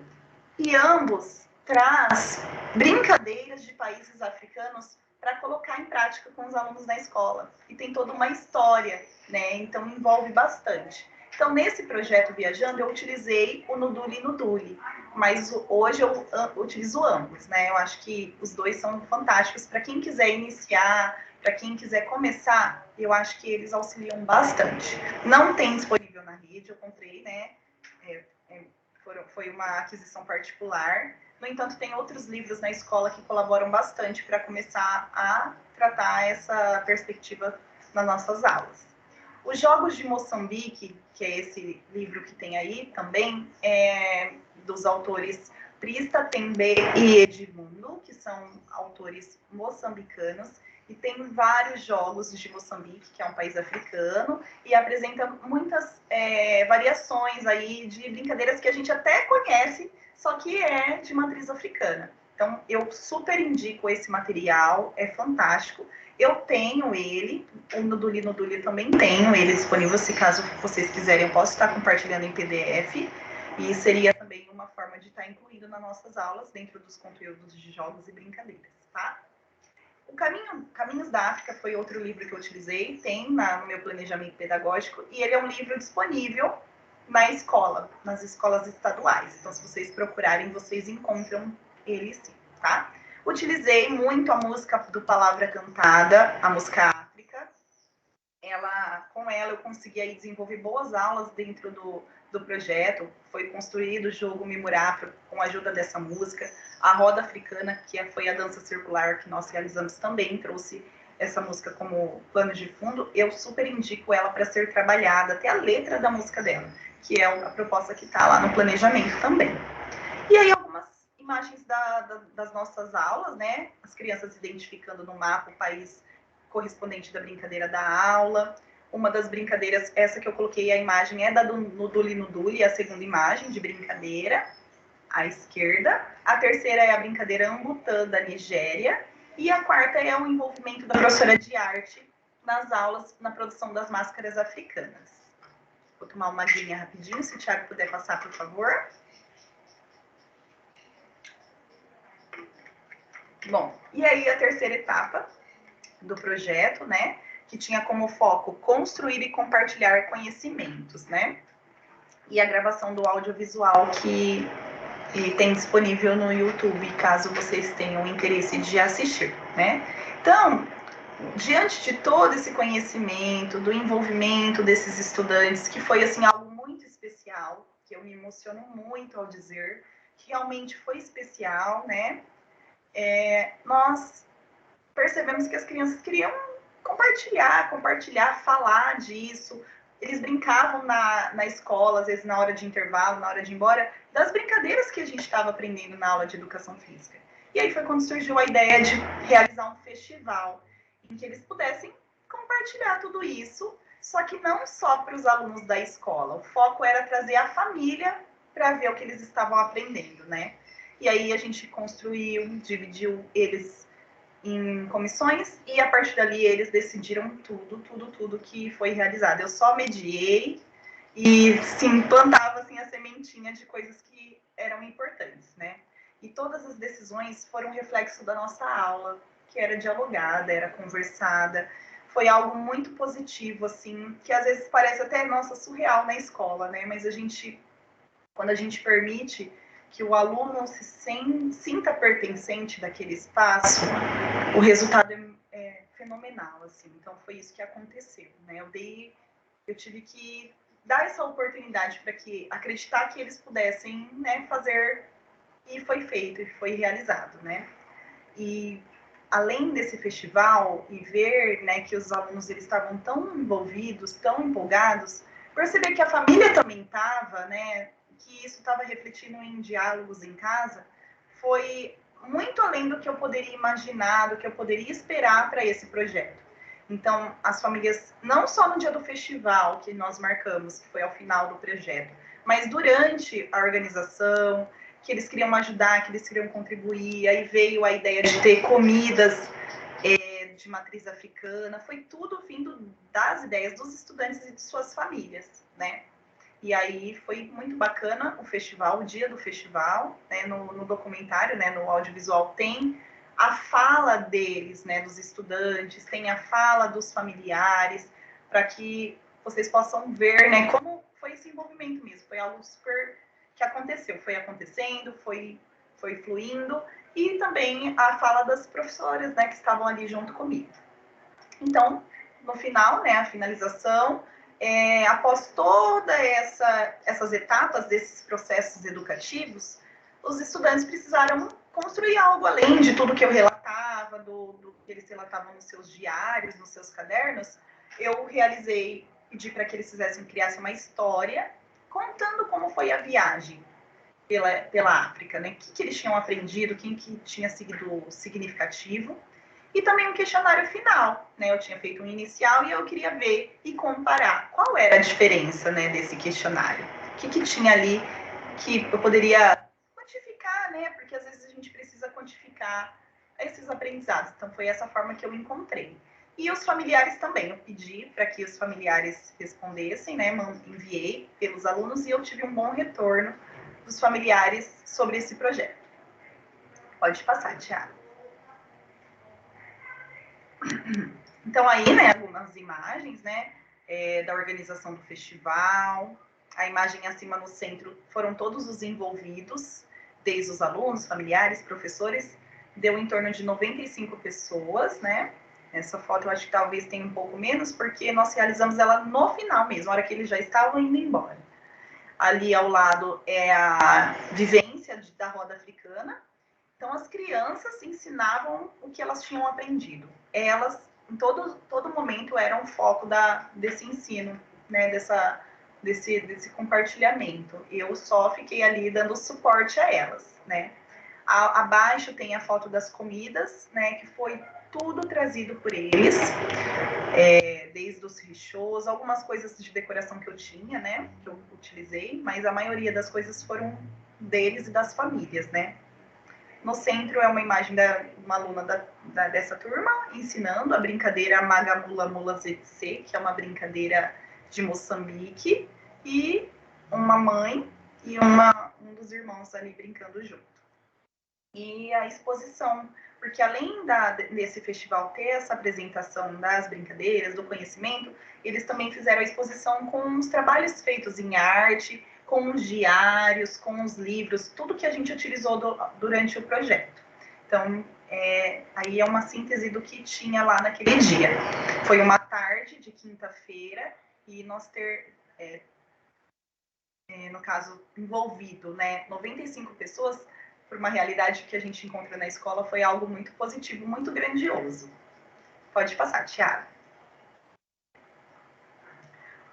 e ambos traz brincadeiras de países africanos para colocar em prática com os alunos na escola. E tem toda uma história, né? Então envolve bastante. Então, nesse projeto Viajando, eu utilizei o Nudule Nudule, mas hoje eu utilizo ambos, né? Eu acho que os dois são fantásticos para quem quiser iniciar, para quem quiser começar, eu acho que eles auxiliam bastante. Não tem disponível na rede, eu comprei, né? Foi uma aquisição particular. No entanto, tem outros livros na escola que colaboram bastante para começar a tratar essa perspectiva nas nossas aulas. Os Jogos de Moçambique, que é esse livro que tem aí também, é dos autores Prista, Tembe e Edmundo, que são autores moçambicanos, e tem vários jogos de Moçambique, que é um país africano, e apresenta muitas variações aí de brincadeiras que a gente até conhece, só que é de matriz africana. Então, eu super indico esse material, é fantástico. Eu tenho ele, o Nudule Nudule também tenho ele disponível, se caso vocês quiserem, eu posso estar compartilhando em PDF, e seria também uma forma de estar incluído nas nossas aulas, dentro dos conteúdos de jogos e brincadeiras, tá? O Caminhos da África foi outro livro que eu utilizei, tem no meu planejamento pedagógico, e ele é um livro disponível na escola, nas escolas estaduais. Então, se vocês procurarem, vocês encontram ele sim, tá? Utilizei muito a música do Palavra Cantada, a música África. Com ela eu consegui aí desenvolver boas aulas dentro do projeto. Foi construído o jogo Mimurafro com a ajuda dessa música. A Roda Africana, que foi a dança circular que nós realizamos, também trouxe essa música como plano de fundo. Eu super indico ela para ser trabalhada, até a letra da música dela, que é a proposta que está lá no planejamento também. E aí algumas imagens das nossas aulas, né? As crianças identificando no mapa o país correspondente da brincadeira da aula. Uma das brincadeiras, essa que eu coloquei a imagem, é da do Nudule Nudule, a segunda imagem de brincadeira, à esquerda. A terceira é a brincadeira Ambutã, da Nigéria. E a quarta é o envolvimento da professora de arte nas aulas, na produção das máscaras africanas. Vou tomar uma aguinha rapidinho, se o Thiago puder passar, por favor. Bom, e aí a terceira etapa do projeto, né, que tinha como foco construir e compartilhar conhecimentos, né, e a gravação do audiovisual que tem disponível no YouTube, caso vocês tenham interesse de assistir, né. Então, diante de todo esse conhecimento, do envolvimento desses estudantes, que foi, assim, algo muito especial, que eu me emociono muito ao dizer, que realmente foi especial, né, nós percebemos que as crianças queriam compartilhar, falar disso. Eles brincavam na escola, às vezes na hora de intervalo, na hora de ir embora, das brincadeiras que a gente estava aprendendo na aula de educação física. E aí foi quando surgiu a ideia de realizar um festival, em que eles pudessem compartilhar tudo isso, só que não só para os alunos da escola. O foco era trazer a família para ver o que eles estavam aprendendo, né? E aí a gente construiu, dividiu eles em comissões, e a partir dali eles decidiram tudo que foi realizado. Eu só mediei e sim, plantava assim, a sementinha de coisas que eram importantes, né? E todas as decisões foram reflexo da nossa aula, que era dialogada, era conversada. Foi algo muito positivo, assim, que às vezes parece até, nossa, surreal na escola, né? Mas quando a gente permite que o aluno sinta pertencente daquele espaço, o resultado é fenomenal, assim. Então, foi isso que aconteceu, né? Eu tive que dar essa oportunidade para acreditar que eles pudessem, né, fazer, e foi feito, e foi realizado, né? E, além desse festival, e ver, né, que os alunos eles estavam tão envolvidos, tão empolgados, perceber que a família também estava, né, que isso estava refletindo em diálogos em casa, foi muito além do que eu poderia imaginar, do que eu poderia esperar para esse projeto. Então, as famílias, não só no dia do festival que nós marcamos, que foi ao final do projeto, mas durante a organização, que eles queriam ajudar, que eles queriam contribuir, aí veio a ideia de ter comidas de matriz africana, foi tudo vindo das ideias dos estudantes e de suas famílias, né? E aí foi muito bacana o festival, o dia do festival, né? No documentário, né, no audiovisual, tem a fala deles, né, dos estudantes, tem a fala dos familiares, para que vocês possam ver, né, como foi esse envolvimento mesmo. Foi algo super que aconteceu, foi acontecendo, foi fluindo, e também a fala das professoras, né, que estavam ali junto comigo. Então, no final, né, a finalização, após todas essas etapas desses processos educativos, os estudantes precisaram construir algo além de tudo que eu relatava, do que eles relatavam nos seus diários, nos seus cadernos. Eu pedi para que eles criassem uma história contando como foi a viagem pela África, né? O que eles tinham aprendido, quem que tinha sido significativo. E também um questionário final, né? Eu tinha feito um inicial e eu queria ver e comparar qual era a diferença, né, desse questionário. O que tinha ali que eu poderia quantificar, né? Porque às vezes a gente precisa quantificar esses aprendizados. Então foi essa forma que eu encontrei. E os familiares também, eu pedi para que os familiares respondessem, né? Enviei pelos alunos e eu tive um bom retorno dos familiares sobre esse projeto. Pode passar, Thiago. Então aí, né, algumas imagens, né, da organização do festival. A imagem acima no centro foram todos os envolvidos, desde os alunos, familiares, professores. Deu em torno de 95 pessoas, né? Essa foto eu acho que talvez tenha um pouco menos, porque nós realizamos ela no final mesmo, na hora que eles já estavam indo embora. Ali ao lado é a vivência da roda africana. Então, as crianças ensinavam o que elas tinham aprendido. Elas, em todo momento, eram o foco desse ensino, né? Desse compartilhamento. Eu só fiquei ali dando suporte a elas, né? Abaixo tem a foto das comidas, né? Que foi tudo trazido por eles, desde os richôs, algumas coisas de decoração que eu tinha, né? Que eu utilizei, mas a maioria das coisas foram deles e das famílias, né? No centro é uma imagem de uma aluna dessa turma ensinando a brincadeira Magamula Mula Zetse, que é uma brincadeira de Moçambique, e uma mãe e um dos irmãos ali brincando junto. E a exposição, porque além desse festival ter essa apresentação das brincadeiras, do conhecimento, eles também fizeram a exposição com os trabalhos feitos em arte, com os diários, com os livros, tudo que a gente utilizou durante o projeto. Então, aí é uma síntese do que tinha lá naquele dia. Foi uma tarde de quinta-feira e nós no caso, envolvido, né, 95 pessoas, por uma realidade que a gente encontra na escola, foi algo muito positivo, muito grandioso. Pode passar, Thiago.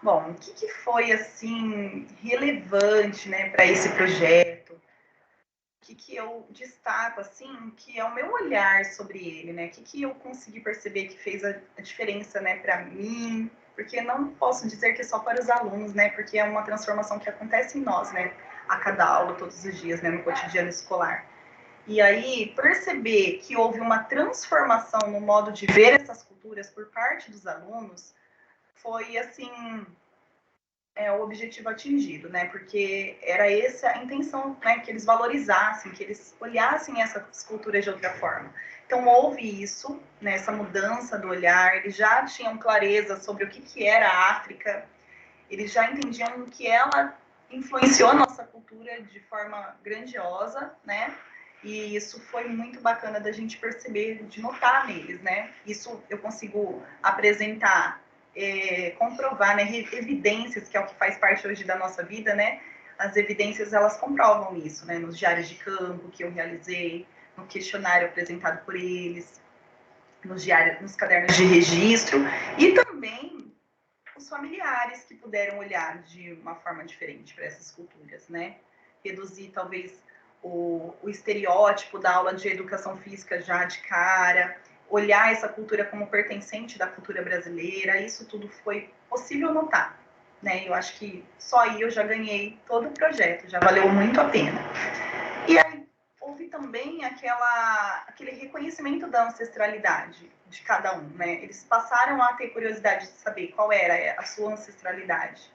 Bom, o que foi, assim, relevante, né, para esse projeto? O que eu destaco, assim, que é o meu olhar sobre ele, né? O que eu consegui perceber que fez a diferença, né, para mim? Porque não posso dizer que é só para os alunos, né? Porque é uma transformação que acontece em nós, né? A cada aula, todos os dias, né, no cotidiano escolar. E aí, perceber que houve uma transformação no modo de ver essas culturas por parte dos alunos foi, assim, o objetivo atingido, né? Porque era essa a intenção, né? Que eles valorizassem, que eles olhassem essas culturas de outra forma. Então, houve isso, né? Essa mudança do olhar, eles já tinham clareza sobre o que era a África, eles já entendiam que ela influenciou a nossa cultura de forma grandiosa, né? E isso foi muito bacana da gente perceber, de notar neles, né? Isso eu consigo apresentar, comprovar, né? Evidências, que é o que faz parte hoje da nossa vida, né? As evidências, elas comprovam isso, né? Nos diários de campo que eu realizei, no questionário apresentado por eles, nos cadernos de registro, e também os familiares que puderam olhar de uma forma diferente para essas culturas, né? Reduzir, talvez, o estereótipo da aula de educação física já de cara, olhar essa cultura como pertencente da cultura brasileira, isso tudo foi possível notar, né? Eu acho que só aí eu já ganhei todo o projeto, já valeu muito a pena. E aí houve também aquele reconhecimento da ancestralidade de cada um, né? Eles passaram a ter curiosidade de saber qual era a sua ancestralidade.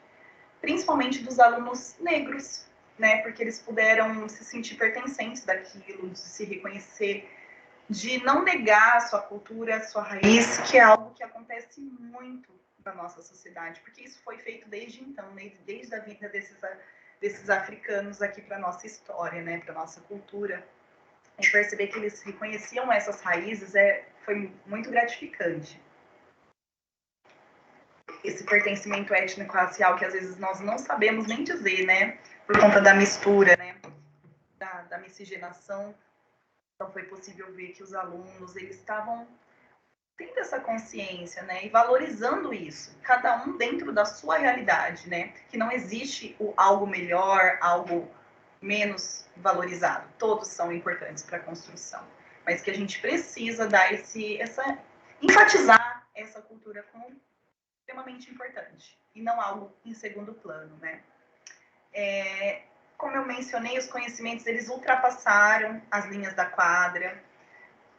principalmente dos alunos negros, né? Porque eles puderam se sentir pertencentes daquilo, de se reconhecer, de não negar a sua cultura, a sua raiz, que é algo que acontece muito na nossa sociedade, porque isso foi feito desde então, desde a vida desses africanos aqui para nossa história, né? Para nossa cultura. E perceber que eles reconheciam essas raízes foi muito gratificante. Esse pertencimento étnico-racial que às vezes nós não sabemos nem dizer, né? Por conta da mistura, né? Da miscigenação. Então foi possível ver que os alunos, eles estavam tendo essa consciência, né? E valorizando isso. Cada um dentro da sua realidade, né? Que não existe algo melhor, algo menos valorizado. Todos são importantes para a construção. Mas que a gente precisa dar enfatizar essa cultura como extremamente importante e não algo em segundo plano, né? Como eu mencionei, os conhecimentos eles ultrapassaram as linhas da quadra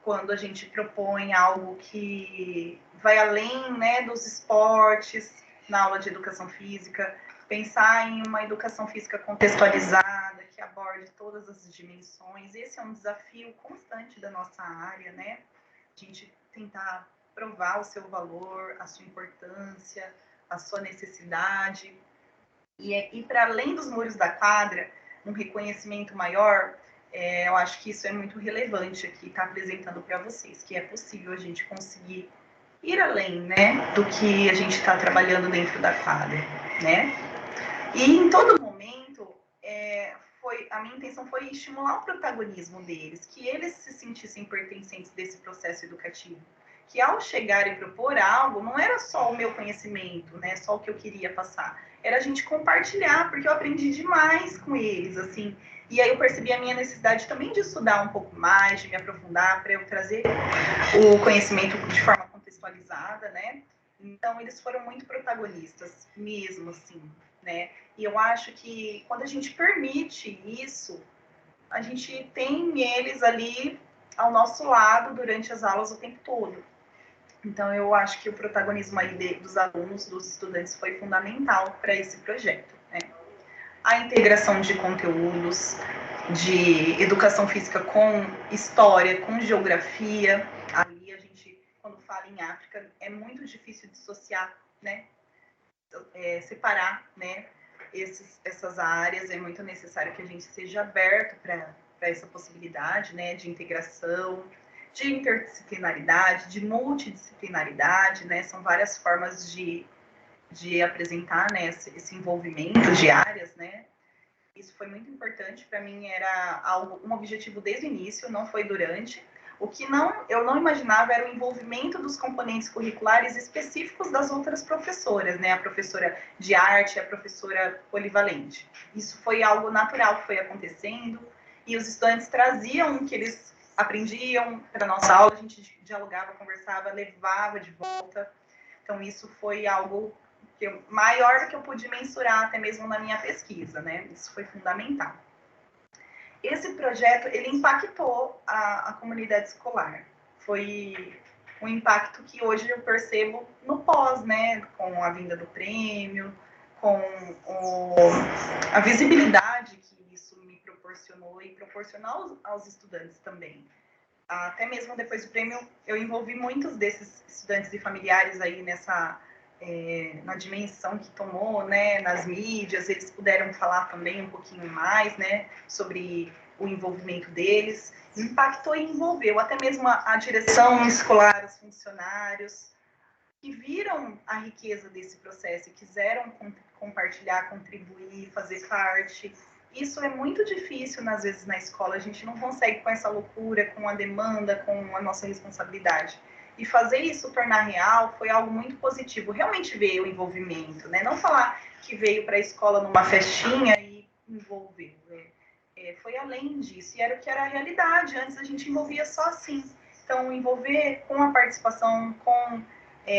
quando a gente propõe algo que vai além, né, dos esportes na aula de educação física, pensar em uma educação física contextualizada que aborde todas as dimensões. Esse é um desafio constante da nossa área, né? A gente tentar provar o seu valor, a sua importância, a sua necessidade. E ir para além dos muros da quadra, um reconhecimento maior, eu acho que isso é muito relevante aqui, estar apresentando para vocês, que é possível a gente conseguir ir além, né, do que a gente está trabalhando dentro da quadra, né? E em todo momento, a minha intenção foi estimular o protagonismo deles, que eles se sentissem pertencentes desse processo educativo. Que ao chegar e propor algo, não era só o meu conhecimento, né, só o que eu queria passar, era a gente compartilhar, porque eu aprendi demais com eles, assim. E aí eu percebi a minha necessidade também de estudar um pouco mais, de me aprofundar, para eu trazer o conhecimento de forma contextualizada, né? Então, eles foram muito protagonistas, mesmo, assim, né? E eu acho que quando a gente permite isso, a gente tem eles ali ao nosso lado durante as aulas o tempo todo. Então, eu acho que o protagonismo aí dos alunos, dos estudantes, foi fundamental para esse projeto, né? A integração de conteúdos, de educação física com história, com geografia. Ali a gente, quando fala em África, é muito difícil dissociar, né? Separar, né? Essas áreas. É muito necessário que a gente seja aberto para essa possibilidade, né? De integração, de interdisciplinaridade, de multidisciplinaridade, né? São várias formas de apresentar, né, esse envolvimento de áreas, né? Isso foi muito importante para mim, era um objetivo desde o início, não foi durante. O que eu não imaginava era o envolvimento dos componentes curriculares específicos das outras professoras, né? A professora de arte, a professora polivalente. Isso foi algo natural que foi acontecendo e os estudantes traziam o que eles aprendiam para a nossa aula, a gente dialogava, conversava, levava de volta. Então, isso foi algo maior do que eu pude mensurar até mesmo na minha pesquisa, né? Isso foi fundamental. Esse projeto, ele impactou a comunidade escolar. Foi um impacto que hoje eu percebo no pós, né? Com a vinda do prêmio, com a visibilidade que isso me proporcionou e proporcionou aos estudantes também. Até mesmo depois do prêmio, eu envolvi muitos desses estudantes e familiares aí na dimensão que tomou, né, nas mídias. Eles puderam falar também um pouquinho mais, né, sobre o envolvimento deles. Impactou e envolveu até mesmo a direção escolar, os funcionários, que viram a riqueza desse processo e quiseram compartilhar, contribuir, fazer parte. Isso é muito difícil, às vezes, na escola. A gente não consegue com essa loucura, com a demanda, com a nossa responsabilidade. E fazer isso tornar real foi algo muito positivo. Realmente veio o envolvimento, né? Não falar que veio para a escola numa festinha e envolveu. Foi além disso. E era o que era a realidade. Antes a gente envolvia só assim. Então, envolver com a participação, com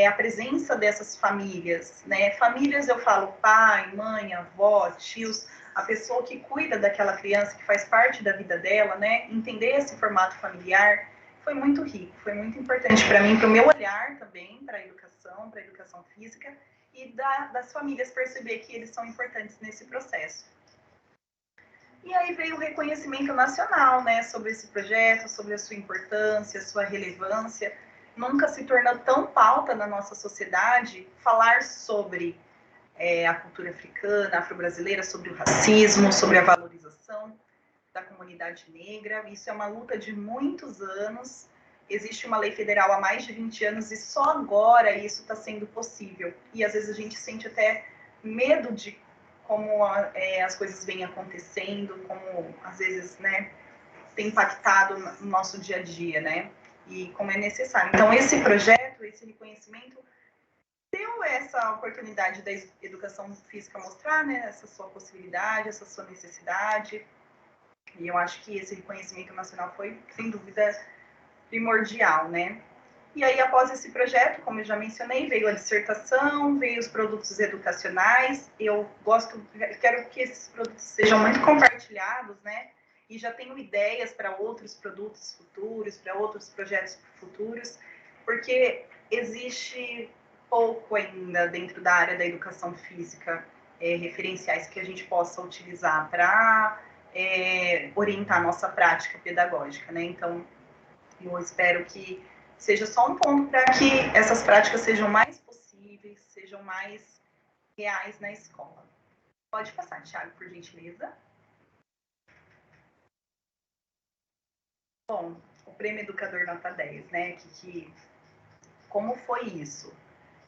a presença dessas famílias, né? Famílias, eu falo pai, mãe, avó, tios, a pessoa que cuida daquela criança, que faz parte da vida dela, né? Entender esse formato familiar foi muito rico, foi muito importante para mim, para o meu olhar também, para a educação física, e das famílias perceber que eles são importantes nesse processo. E aí veio o reconhecimento nacional, né, sobre esse projeto, sobre a sua importância, a sua relevância. Nunca se tornou tão pauta na nossa sociedade falar sobre a cultura africana, afro-brasileira, sobre o racismo, sobre a valorização da comunidade negra. Isso é uma luta de muitos anos. Existe uma lei federal há mais de 20 anos e só agora isso está sendo possível. E às vezes a gente sente até medo de como as coisas vêm acontecendo, como às vezes, né, tem impactado no nosso dia a dia, né? E como é necessário. Então, esse projeto, esse reconhecimento, deu essa oportunidade da educação física mostrar, né, essa sua possibilidade, essa sua necessidade. E eu acho que esse reconhecimento nacional foi, sem dúvida, primordial, né? E aí, após esse projeto, como eu já mencionei, veio a dissertação, veio os produtos educacionais. Eu quero que esses produtos sejam muito compartilhados, né? E já tenho ideias para outros produtos futuros, para outros projetos futuros, porque existe pouco ainda dentro da área da educação física, referenciais que a gente possa utilizar para orientar a nossa prática pedagógica, né? Então, eu espero que seja só um ponto para que essas práticas sejam mais possíveis, sejam mais reais na escola. Pode passar, Thiago, por gentileza. Bom, o Prêmio Educador Nota 10, né? Como foi isso?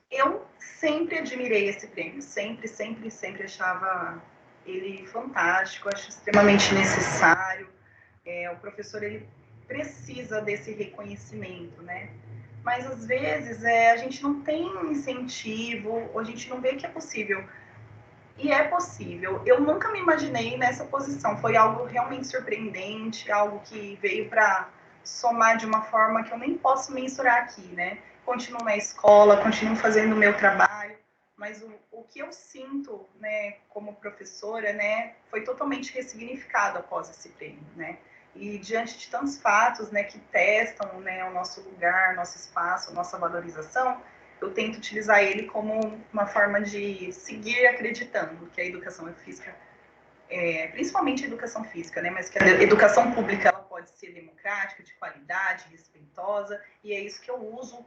Eu sempre admirei esse prêmio, sempre achava ele fantástico, acho extremamente necessário. O professor, ele precisa desse reconhecimento, né? Mas, às vezes, a gente não tem incentivo, ou a gente não vê que é possível. E é possível. Eu nunca me imaginei nessa posição. Foi algo realmente surpreendente, algo que veio para somar de uma forma que eu nem posso mensurar aqui, né? Continuo na escola, continuo fazendo o meu trabalho, mas o que eu sinto, né, como professora, né, foi totalmente ressignificado após esse prêmio, né? E diante de tantos fatos, né, que testam, né, o nosso lugar, nosso espaço, nossa valorização, eu tento utilizar ele como uma forma de seguir acreditando que a educação física, principalmente a educação física, né, mas que a educação pública ela pode ser democrática, de qualidade, respeitosa, e é isso que eu uso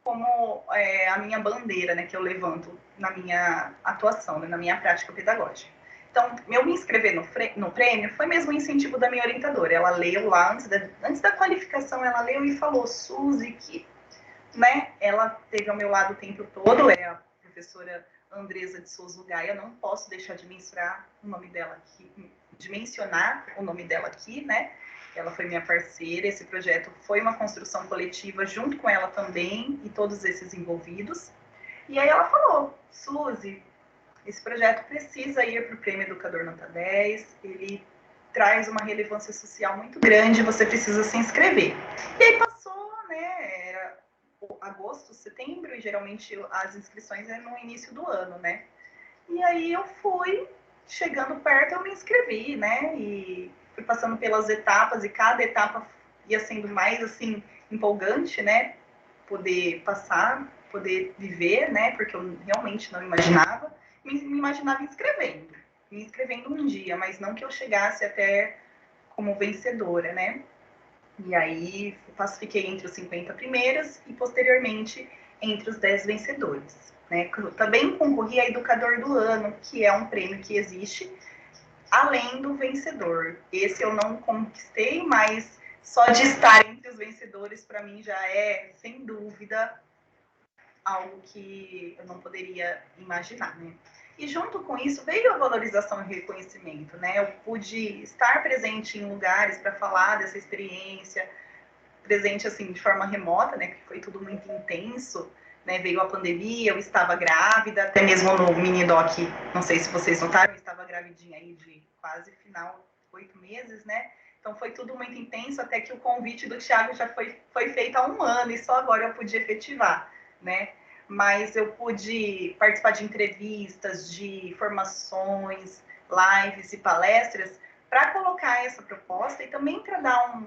como a minha bandeira, né, que eu levanto na minha atuação, né, na minha prática pedagógica. Então, eu me inscrever no prêmio foi mesmo um incentivo da minha orientadora. Ela leu lá, antes da qualificação, ela leu e falou, Suzy, que, né, ela teve ao meu lado o tempo todo, é a professora Andresa de Souza Gaia, não posso deixar de mencionar o nome dela aqui, né? Ela foi minha parceira, esse projeto foi uma construção coletiva junto com ela também e todos esses envolvidos. E aí ela falou, Suzy, esse projeto precisa ir para o Prêmio Educador Nota 10, ele traz uma relevância social muito grande, você precisa se inscrever. E aí passou, né, era agosto, setembro, e geralmente as inscrições é no início do ano, né? E aí eu fui, chegando perto, eu me inscrevi, né? E fui passando pelas etapas, e cada etapa ia sendo mais, assim, empolgante, né? Poder passar, poder viver, né? Porque eu realmente não imaginava. Me imaginava me inscrevendo um dia, mas não que eu chegasse até como vencedora, né? E aí classifiquei entre os 50 primeiros e posteriormente entre os 10 vencedores. Né? Também concorri a Educador do Ano, que é um prêmio que existe além do vencedor. Esse eu não conquistei, mas só de estar entre os vencedores para mim já é, sem dúvida, algo que eu não poderia imaginar, né? E junto com isso veio a valorização e reconhecimento, né? Eu pude estar presente em lugares para falar dessa experiência, presente assim de forma remota, né? Que foi tudo muito intenso, né? Veio a pandemia, eu estava grávida, até mesmo no mini doc, não sei se vocês notaram, eu estava gravidinha aí de quase final 8 meses, né? Então foi tudo muito intenso, até que o convite do Thiago já foi feito há um ano e só agora eu pude efetivar, né? Mas eu pude participar de entrevistas, de formações, lives e palestras para colocar essa proposta e também para dar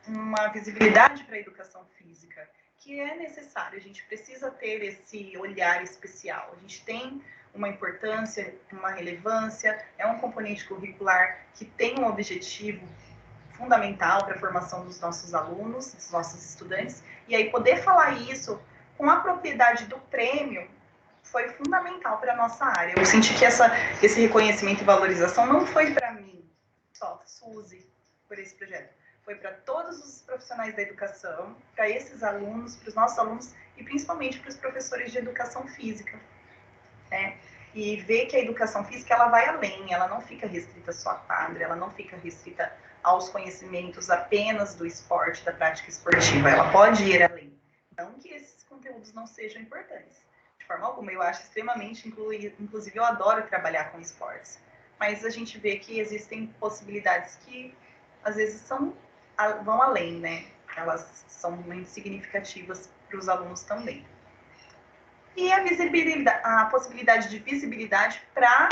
uma visibilidade para a educação física, que é necessário, a gente precisa ter esse olhar especial. A gente tem uma importância, uma relevância, é um componente curricular que tem um objetivo fundamental para a formação dos nossos alunos, dos nossos estudantes, e aí poder falar isso com a propriedade do prêmio foi fundamental para a nossa área. Eu senti que esse reconhecimento e valorização não foi para mim, só, Suzy, por esse projeto. Foi para todos os profissionais da educação, para esses alunos, para os nossos alunos e principalmente para os professores de educação física. Né? E ver que a educação física ela vai além, ela não fica restrita só à quadra, ela não fica restrita aos conhecimentos apenas do esporte, da prática esportiva, ela pode ir além. Não que esses conteúdos não sejam importantes, de forma alguma, eu acho extremamente, inclusive eu adoro trabalhar com esportes, mas a gente vê que existem possibilidades que às vezes vão além, né? Elas são muito significativas para os alunos também. E a possibilidade de visibilidade para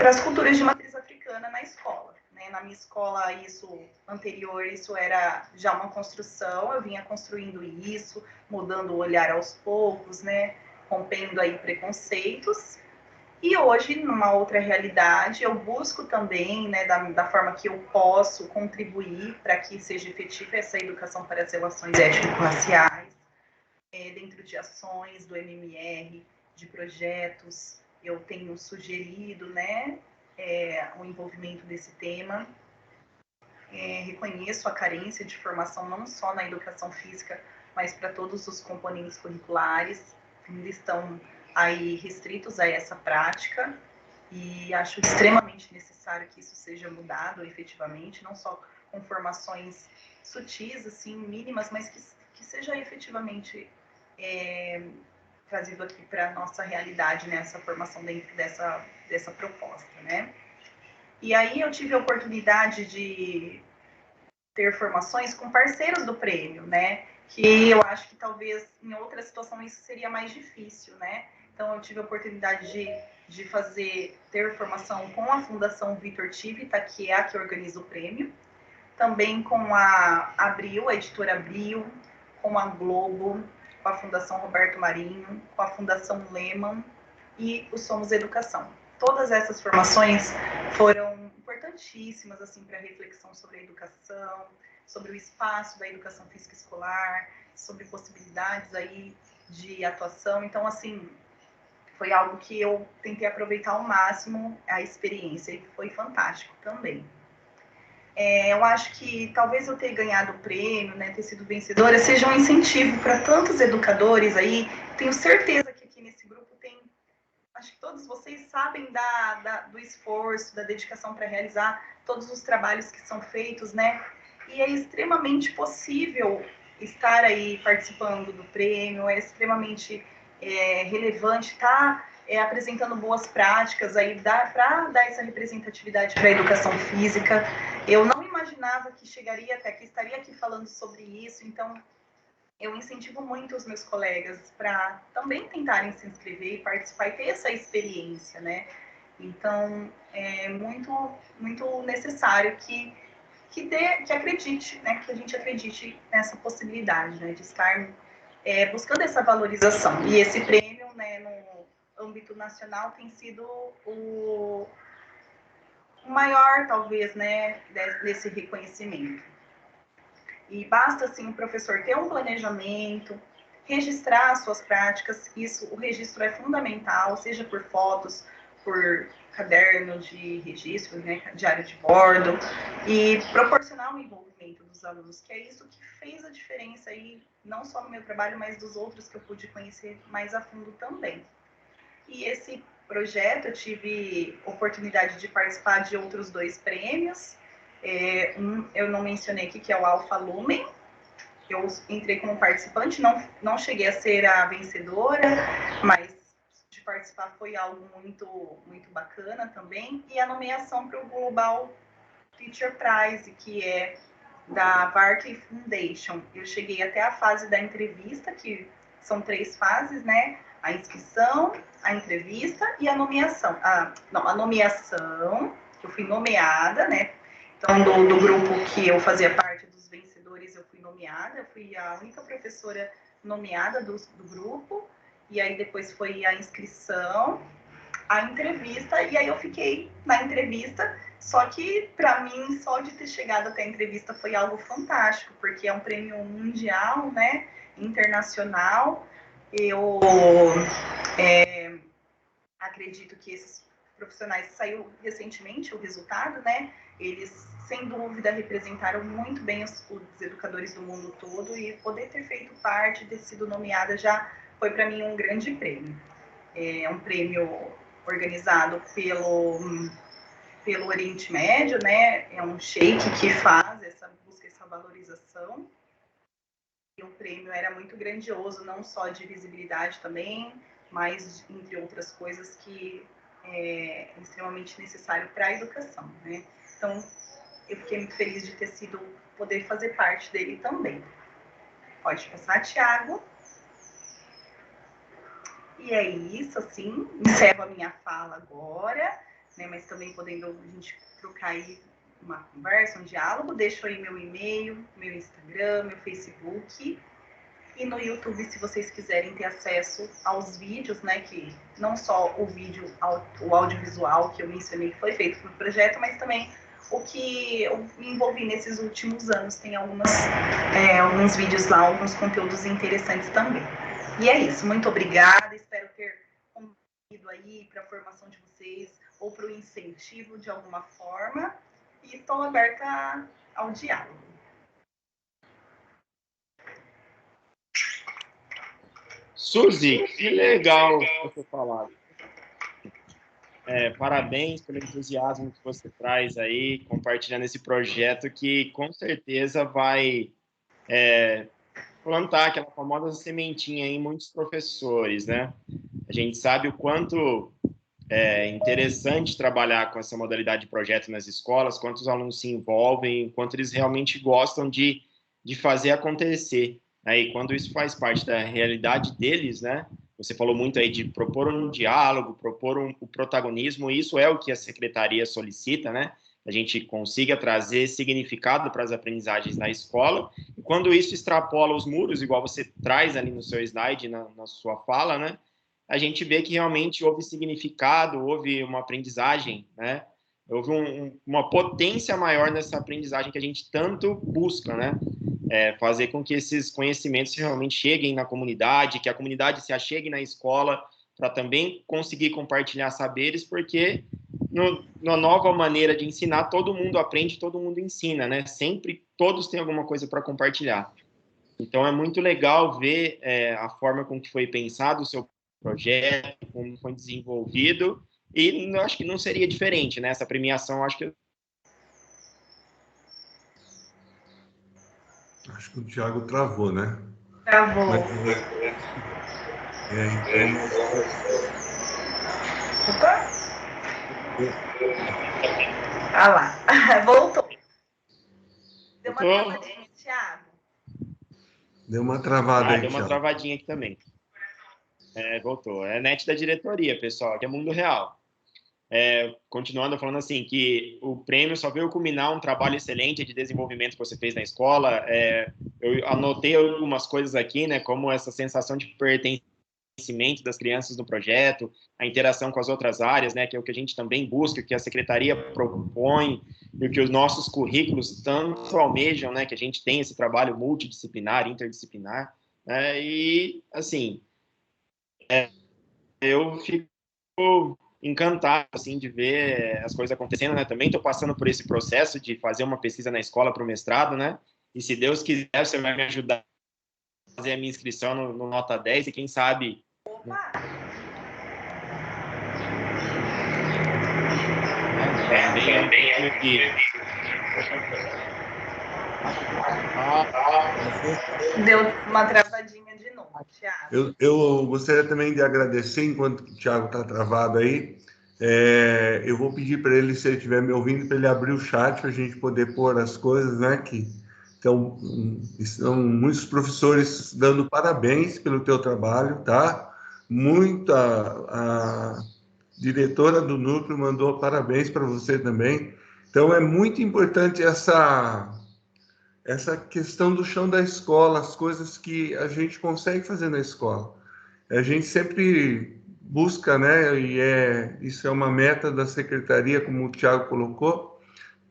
as culturas de matriz africana na escola. Né? Na minha escola, isso era já uma construção, eu vinha construindo isso, mudando o olhar aos poucos, né? Rompendo aí preconceitos. E hoje, numa outra realidade, eu busco também, né, da forma que eu posso contribuir para que seja efetiva essa educação para as relações étnico-raciais, dentro de ações do MMR, de projetos, eu tenho sugerido, né, o envolvimento desse tema. Reconheço a carência de formação não só na educação física, mas para todos os componentes curriculares, ainda estão aí restritos a essa prática, e acho extremamente necessário que isso seja mudado efetivamente, não só com formações sutis, assim, mínimas, mas que seja efetivamente trazido aqui para a nossa realidade, né, essa formação dentro dessa proposta, né. E aí eu tive a oportunidade de ter formações com parceiros do prêmio, né, que eu acho que talvez em outras situações isso seria mais difícil, né. Então eu tive a oportunidade de ter formação com a Fundação Vitor Tivita, que é a que organiza o prêmio, também com a Abril, a editora Abril, com a Globo, com a Fundação Roberto Marinho, com a Fundação Lehman e o Somos Educação. Todas essas formações foram importantíssimas assim, para a reflexão sobre a educação, sobre o espaço da educação física escolar, sobre possibilidades aí de atuação. Então, assim, foi algo que eu tentei aproveitar ao máximo a experiência e foi fantástico também. Eu acho que talvez eu ter ganhado o prêmio, né, ter sido vencedora, seja um incentivo para tantos educadores aí. Tenho certeza que aqui nesse grupo tem, acho que todos vocês sabem do esforço, da dedicação para realizar todos os trabalhos que são feitos, né? E é extremamente possível estar aí participando do prêmio, é extremamente relevante estar apresentando boas práticas aí para dar essa representatividade para a educação física. Eu não imaginava que chegaria até aqui, estaria aqui falando sobre isso, então eu incentivo muito os meus colegas para também tentarem se inscrever e participar e ter essa experiência, né? Então, é muito, muito necessário que acredite, né? Que a gente acredite nessa possibilidade, né? De estar buscando essa valorização. E esse prêmio, né, no âmbito nacional, tem sido o maior, talvez, né, desse reconhecimento. E basta, assim, o professor ter um planejamento, registrar as suas práticas, o registro é fundamental, seja por fotos, por caderno de registro, né, diário de bordo, e proporcionar o envolvimento dos alunos, que é isso que fez a diferença aí, não só no meu trabalho, mas dos outros que eu pude conhecer mais a fundo também. E esse projeto, eu tive oportunidade de participar de outros 2 prêmios. Eu não mencionei aqui, que é o Alpha Lumen. Eu entrei como participante, não cheguei a ser a vencedora, mas de participar foi algo muito, muito bacana também. E a nomeação para o Global Teacher Prize, que é da Varkey Foundation. Eu cheguei até a fase da entrevista, que são 3 fases, né? A inscrição, a entrevista e a nomeação. A nomeação, que eu fui nomeada, né? Então, do grupo que eu fazia parte dos vencedores, eu fui nomeada. Eu fui a única professora nomeada do grupo, e aí depois foi a inscrição, a entrevista, e aí eu fiquei na entrevista, só que para mim, só de ter chegado até a entrevista foi algo fantástico, porque é um prêmio mundial, né, internacional. Eu acredito que esses profissionais, saiu recentemente o resultado, né, eles sem dúvida representaram muito bem os educadores do mundo todo, e poder ter feito parte, ter sido nomeada já foi para mim um grande prêmio. É um prêmio organizado pelo Oriente Médio, né? É um sheik que faz essa busca, essa valorização. E o prêmio era muito grandioso, não só de visibilidade também, mas entre outras coisas que é extremamente necessário para a educação, né? Então, eu fiquei muito feliz de ter sido, poder fazer parte dele também. Pode passar, Thiago. E é isso, assim, encerro a minha fala agora, né, mas também podendo a gente trocar aí uma conversa, um diálogo. Deixo aí meu e-mail, meu Instagram, meu Facebook, e no YouTube, se vocês quiserem ter acesso aos vídeos, né, que não só o vídeo, o audiovisual que eu mencionei que foi feito para o projeto, mas também o que eu me envolvi nesses últimos anos. Tem alguns vídeos lá, alguns conteúdos interessantes também. E é isso, muito obrigada, espero ter contribuído aí para a formação de vocês ou para o incentivo de alguma forma, e estou aberta ao diálogo. Suzy, que legal você falar. Parabéns pelo entusiasmo que você traz aí, compartilhando esse projeto que com certeza vai plantar aquela famosa sementinha em muitos professores, né? A gente sabe o quanto é interessante trabalhar com essa modalidade de projeto nas escolas, quantos alunos se envolvem, quanto eles realmente gostam de fazer acontecer. Aí, quando isso faz parte da realidade deles, né? Você falou muito aí de propor um diálogo, propor o protagonismo, e isso é o que a secretaria solicita, né? A gente consiga trazer significado para as aprendizagens na escola, e quando isso extrapola os muros, igual você traz ali no seu slide, na sua fala, né? A gente vê que realmente houve significado, houve uma aprendizagem, né? Houve uma potência maior nessa aprendizagem que a gente tanto busca, né? Fazer com que esses conhecimentos realmente cheguem na comunidade, que a comunidade se achegue na escola para também conseguir compartilhar saberes, porque na nova maneira de ensinar, todo mundo aprende, todo mundo ensina, né? Sempre todos têm alguma coisa para compartilhar. Então, é muito legal ver a forma com que foi pensado o seu projeto, como foi desenvolvido, e eu acho que não seria diferente, né? Essa premiação, acho que o Thiago travou, né? Travou. Opa! Ah lá, voltou. Deu uma travadinha, Thiago. Deu uma travada aí, deu uma Thiago. travadinha aqui também. Voltou. É net da diretoria, pessoal, que é mundo real. Continuando falando assim, que o prêmio só veio culminar um trabalho excelente de desenvolvimento que você fez na escola. Eu anotei algumas coisas aqui, né, como essa sensação de pertencimento das crianças no projeto, a interação com as outras áreas, né, que é o que a gente também busca, que a secretaria propõe, e o que os nossos currículos tanto almejam, né, que a gente tem esse trabalho multidisciplinar, interdisciplinar, né, e, assim, eu fico encantado, assim, de ver as coisas acontecendo, né? Também estou passando por esse processo de fazer uma pesquisa na escola para o mestrado, né? E se Deus quiser, você vai me ajudar a fazer a minha inscrição no Nota 10 e quem sabe... Opa! Também aqui. Deu uma travadinha de novo, Thiago. Eu gostaria também de agradecer, enquanto o Thiago está travado aí, eu vou pedir para ele, se ele estiver me ouvindo, para ele abrir o chat para a gente poder pôr as coisas, né? Então, estão muitos professores dando parabéns pelo teu trabalho, tá? A diretora do núcleo mandou parabéns para você também. Então, é muito importante essa questão do chão da escola, as coisas que a gente consegue fazer na escola. A gente sempre busca, né, isso é uma meta da secretaria, como o Thiago colocou,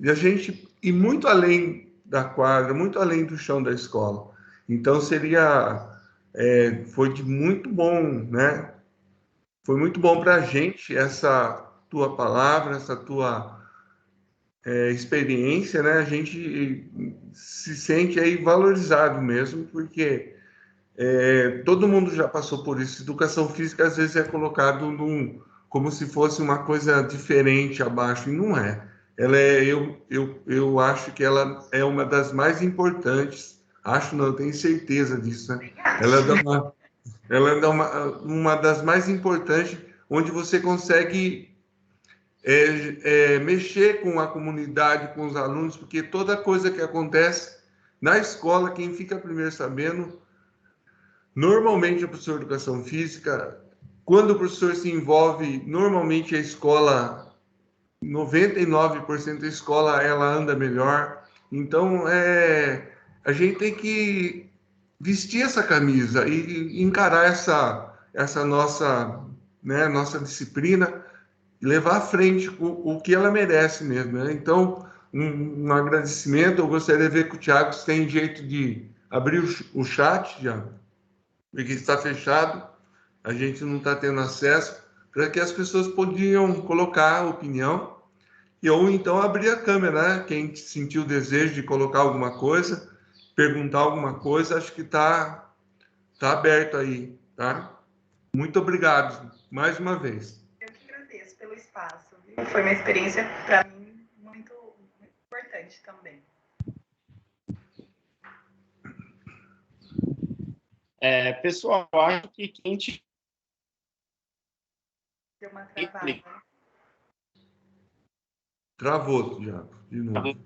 e a gente ir muito além da quadra, muito além do chão da escola. Então, foi muito bom, né? Foi muito bom para a gente essa tua palavra, essa tua experiência, né? A gente se sente aí valorizado mesmo, porque todo mundo já passou por isso. Educação física às vezes é colocado como se fosse uma coisa diferente abaixo, e não é. Eu acho que ela é uma das mais importantes. Acho não, eu tenho certeza disso, né? Ela é uma das mais importantes, onde você consegue mexer com a comunidade, com os alunos, porque toda coisa que acontece na escola, quem fica primeiro sabendo, normalmente é o professor de educação física. Quando o professor se envolve, normalmente a escola, 99% da escola, ela anda melhor. Então, a gente tem que vestir essa camisa e encarar essa nossa, né, nossa disciplina e levar à frente o que ela merece mesmo, né? Então, um agradecimento. Eu gostaria de ver que o Thiago tem jeito de abrir o chat, já, porque está fechado, a gente não está tendo acesso, para que as pessoas podiam colocar a opinião, ou então abrir a câmera, né? Quem sentiu o desejo de colocar alguma coisa, perguntar alguma coisa, acho que tá aberto aí, tá? Muito obrigado, mais uma vez. Eu que agradeço pelo espaço, viu? Foi uma experiência, para mim, muito, muito importante também. Pessoal, eu acho que quem te... Deu uma travada. Travou, Thiago, de novo.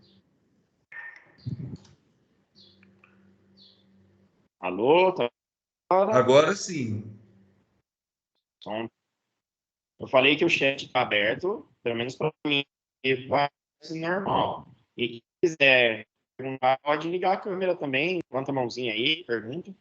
Alô? Tá... Agora sim. Então, eu falei que o chat está aberto, pelo menos para mim, e vai ser normal. E quem quiser perguntar, pode ligar a câmera também, levanta a mãozinha aí, pergunta.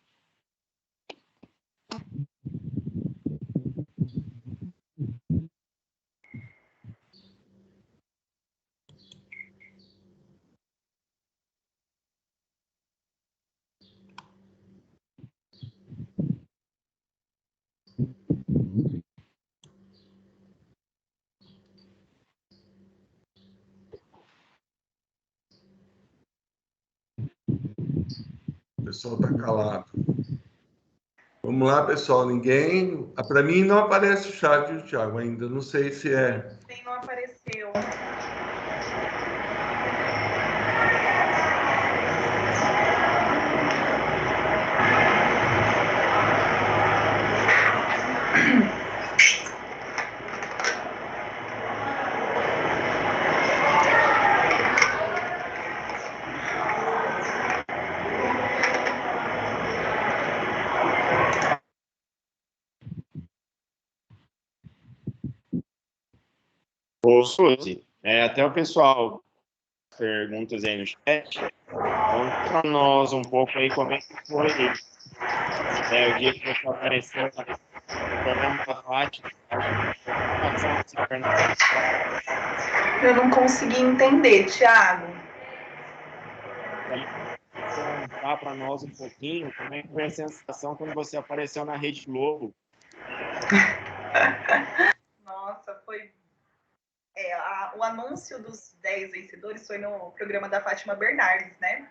O pessoal está calado. Vamos lá, pessoal. Ninguém. Para mim não aparece o chat, Thiago, ainda. Não sei se é. Nem não apareceu. Ô, Suzy, até o pessoal perguntas aí no chat. Conta para nós um pouco aí como é que foi o dia que você apareceu no programa da Fátima. Eu não consegui entender, Thiago. Contar para nós um pouquinho como é que foi a sensação quando você apareceu na Rede Globo. Nossa, foi... o anúncio dos 10 vencedores foi no programa da Fátima Bernardes, né?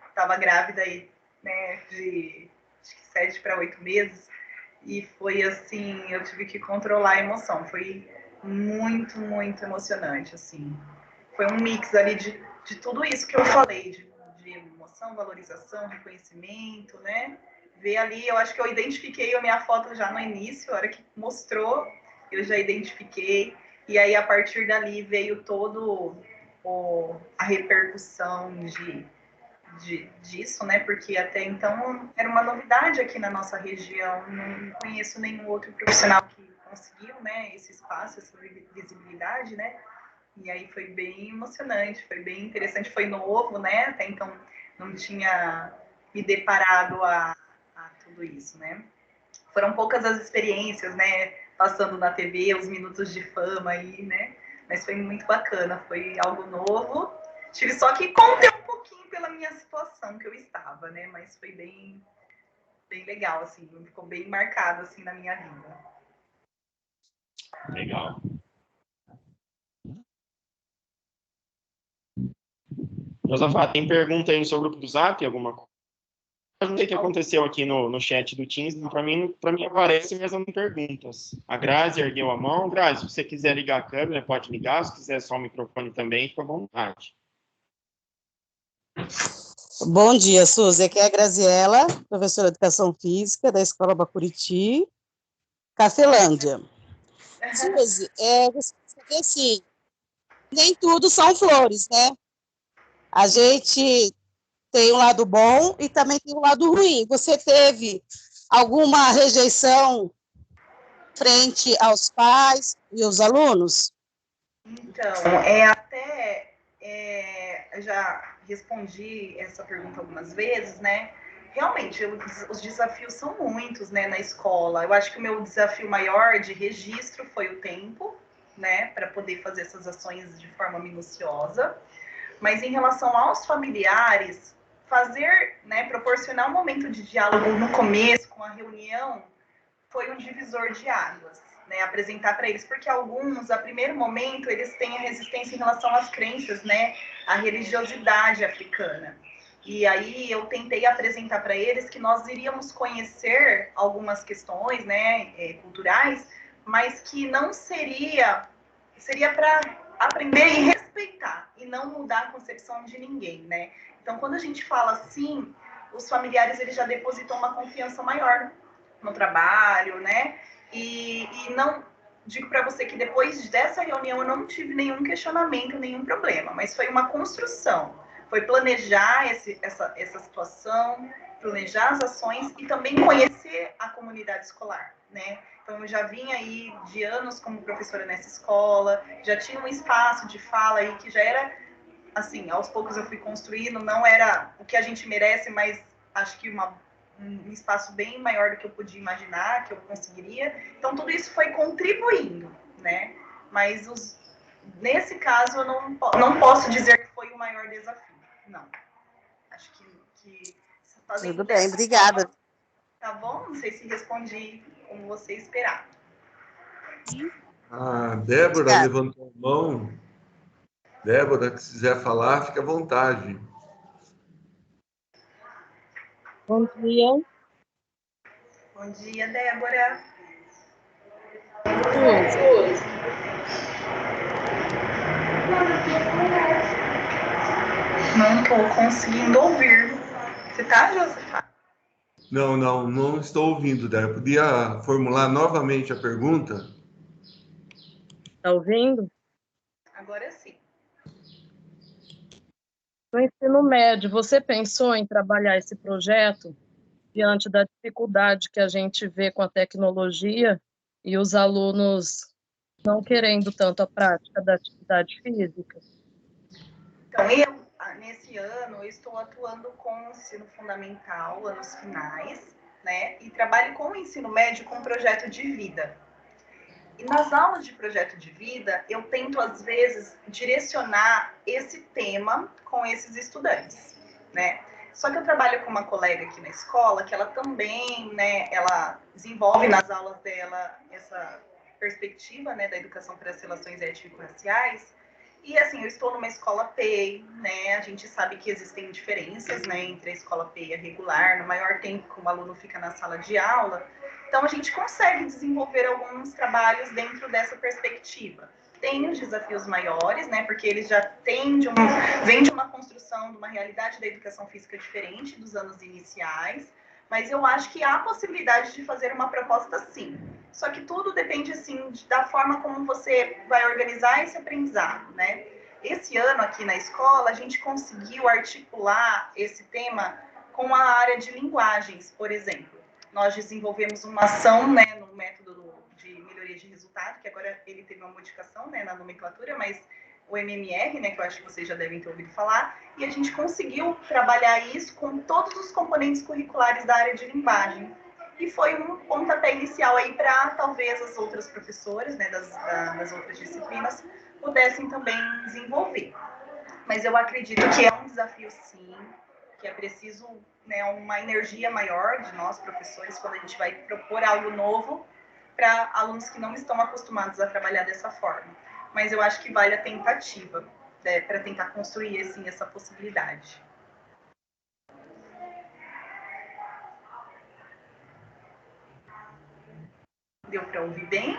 Estava grávida aí, né, de acho que 7 para 8 meses. E foi assim, eu tive que controlar a emoção. Foi muito, muito emocionante, assim. Foi um mix ali de tudo isso que eu falei, de emoção, valorização, reconhecimento, né? Ver ali, eu acho que eu identifiquei a minha foto já no início, a hora que mostrou, eu já identifiquei. E aí, a partir dali, veio todo a repercussão disso, né? Porque até então era uma novidade aqui na nossa região. Não conheço nenhum outro profissional que conseguiu, né? Esse espaço, essa visibilidade, né? E aí foi bem emocionante, foi bem interessante, foi novo, né? Até então não tinha me deparado a tudo isso, né? Foram poucas as experiências, né? Passando na TV, os minutos de fama aí, né? Mas foi muito bacana, foi algo novo. Tive só que conter um pouquinho pela minha situação que eu estava, né? Mas foi bem legal, assim, ficou bem marcado, assim, na minha vida. Legal. Josafá, tem pergunta aí no seu grupo do Zap, alguma coisa? Eu não sei o que aconteceu aqui no chat do Teams, para mim aparece, mas não tem perguntas. A Grazi ergueu a mão. Grazi, se você quiser ligar a câmera, pode ligar. Se quiser só o microfone também, fica à vontade. Bom dia, Suzy. Aqui é a Graziela, professora de Educação Física da Escola Bacuriti, Cafelândia. Suzy, você sabe assim, nem tudo são flores, né? A gente tem um lado bom e também tem um lado ruim. Você teve alguma rejeição frente aos pais e aos alunos? Então, já respondi essa pergunta algumas vezes, né? Realmente, os desafios são muitos, né, na escola. Eu acho que o meu desafio maior de registro foi o tempo, né, para poder fazer essas ações de forma minuciosa. Mas em relação aos familiares, fazer, né, proporcionar um momento de diálogo no começo, com a reunião, foi um divisor de águas, né, apresentar para eles, porque alguns, a primeiro momento, eles têm a resistência em relação às crenças, né, à religiosidade africana. E aí eu tentei apresentar para eles que nós iríamos conhecer algumas questões, né, culturais, mas que não seria para aprender e respeitar e não mudar a concepção de ninguém, né? Então, quando a gente fala assim, os familiares eles já depositam uma confiança maior no trabalho, né? E não digo para você que depois dessa reunião eu não tive nenhum questionamento, nenhum problema, mas foi uma construção, foi planejar essa situação, planejar as ações e também conhecer a comunidade escolar, né? Então, eu já vinha aí de anos como professora nessa escola, já tinha um espaço de fala aí que já era, assim, aos poucos eu fui construindo, não era o que a gente merece, mas acho que um espaço bem maior do que eu podia imaginar, que eu conseguiria. Então, tudo isso foi contribuindo, né? Mas nesse caso, eu não posso dizer que foi o maior desafio, não. Acho que tudo bem, obrigada. Forma, tá bom? Não sei se respondi como você esperava. A Débora levantou a mão. Débora, se quiser falar, fique à vontade. Bom dia. Bom dia, Débora. Não estou conseguindo ouvir. Você tá, Josafá? Não estou ouvindo, Débora. Podia formular novamente a pergunta? Está ouvindo? Agora sim. No ensino médio, você pensou em trabalhar esse projeto diante da dificuldade que a gente vê com a tecnologia e os alunos não querendo tanto a prática da atividade física? Então, nesse ano, eu estou atuando com o ensino fundamental, anos finais, né? E trabalho com o ensino médio com projeto de vida. E nas aulas de projeto de vida, eu tento, às vezes, direcionar esse tema com esses estudantes, né? Só que eu trabalho com uma colega aqui na escola, que ela também, né, ela desenvolve nas aulas dela essa perspectiva, né, da educação para as relações étnico-raciais. E, assim, eu estou numa escola PEI, né, a gente sabe que existem diferenças, né, entre a escola PEI e a regular, no maior tempo que um aluno fica na sala de aula. Então, a gente consegue desenvolver alguns trabalhos dentro dessa perspectiva. Tem os desafios maiores, né, porque eles já vêm de uma construção, de uma realidade da educação física diferente dos anos iniciais, mas eu acho que há possibilidade de fazer uma proposta sim. Só que tudo depende, assim, da forma como você vai organizar esse aprendizado, né? Esse ano aqui na escola, a gente conseguiu articular esse tema com a área de linguagens, por exemplo. Nós desenvolvemos uma ação, né, no método de melhoria de resultado, que agora ele teve uma modificação, né, na nomenclatura, mas o MMR, né, que eu acho que vocês já devem ter ouvido falar, e a gente conseguiu trabalhar isso com todos os componentes curriculares da área de linguagem. E foi um pontapé inicial aí para talvez as outras professoras, né, das outras disciplinas, pudessem também desenvolver. Mas eu acredito que é um desafio, sim, que é preciso, né, uma energia maior de nós, professores, quando a gente vai propor algo novo para alunos que não estão acostumados a trabalhar dessa forma. Mas eu acho que vale a tentativa, né, para tentar construir, assim, essa possibilidade. Deu para ouvir bem?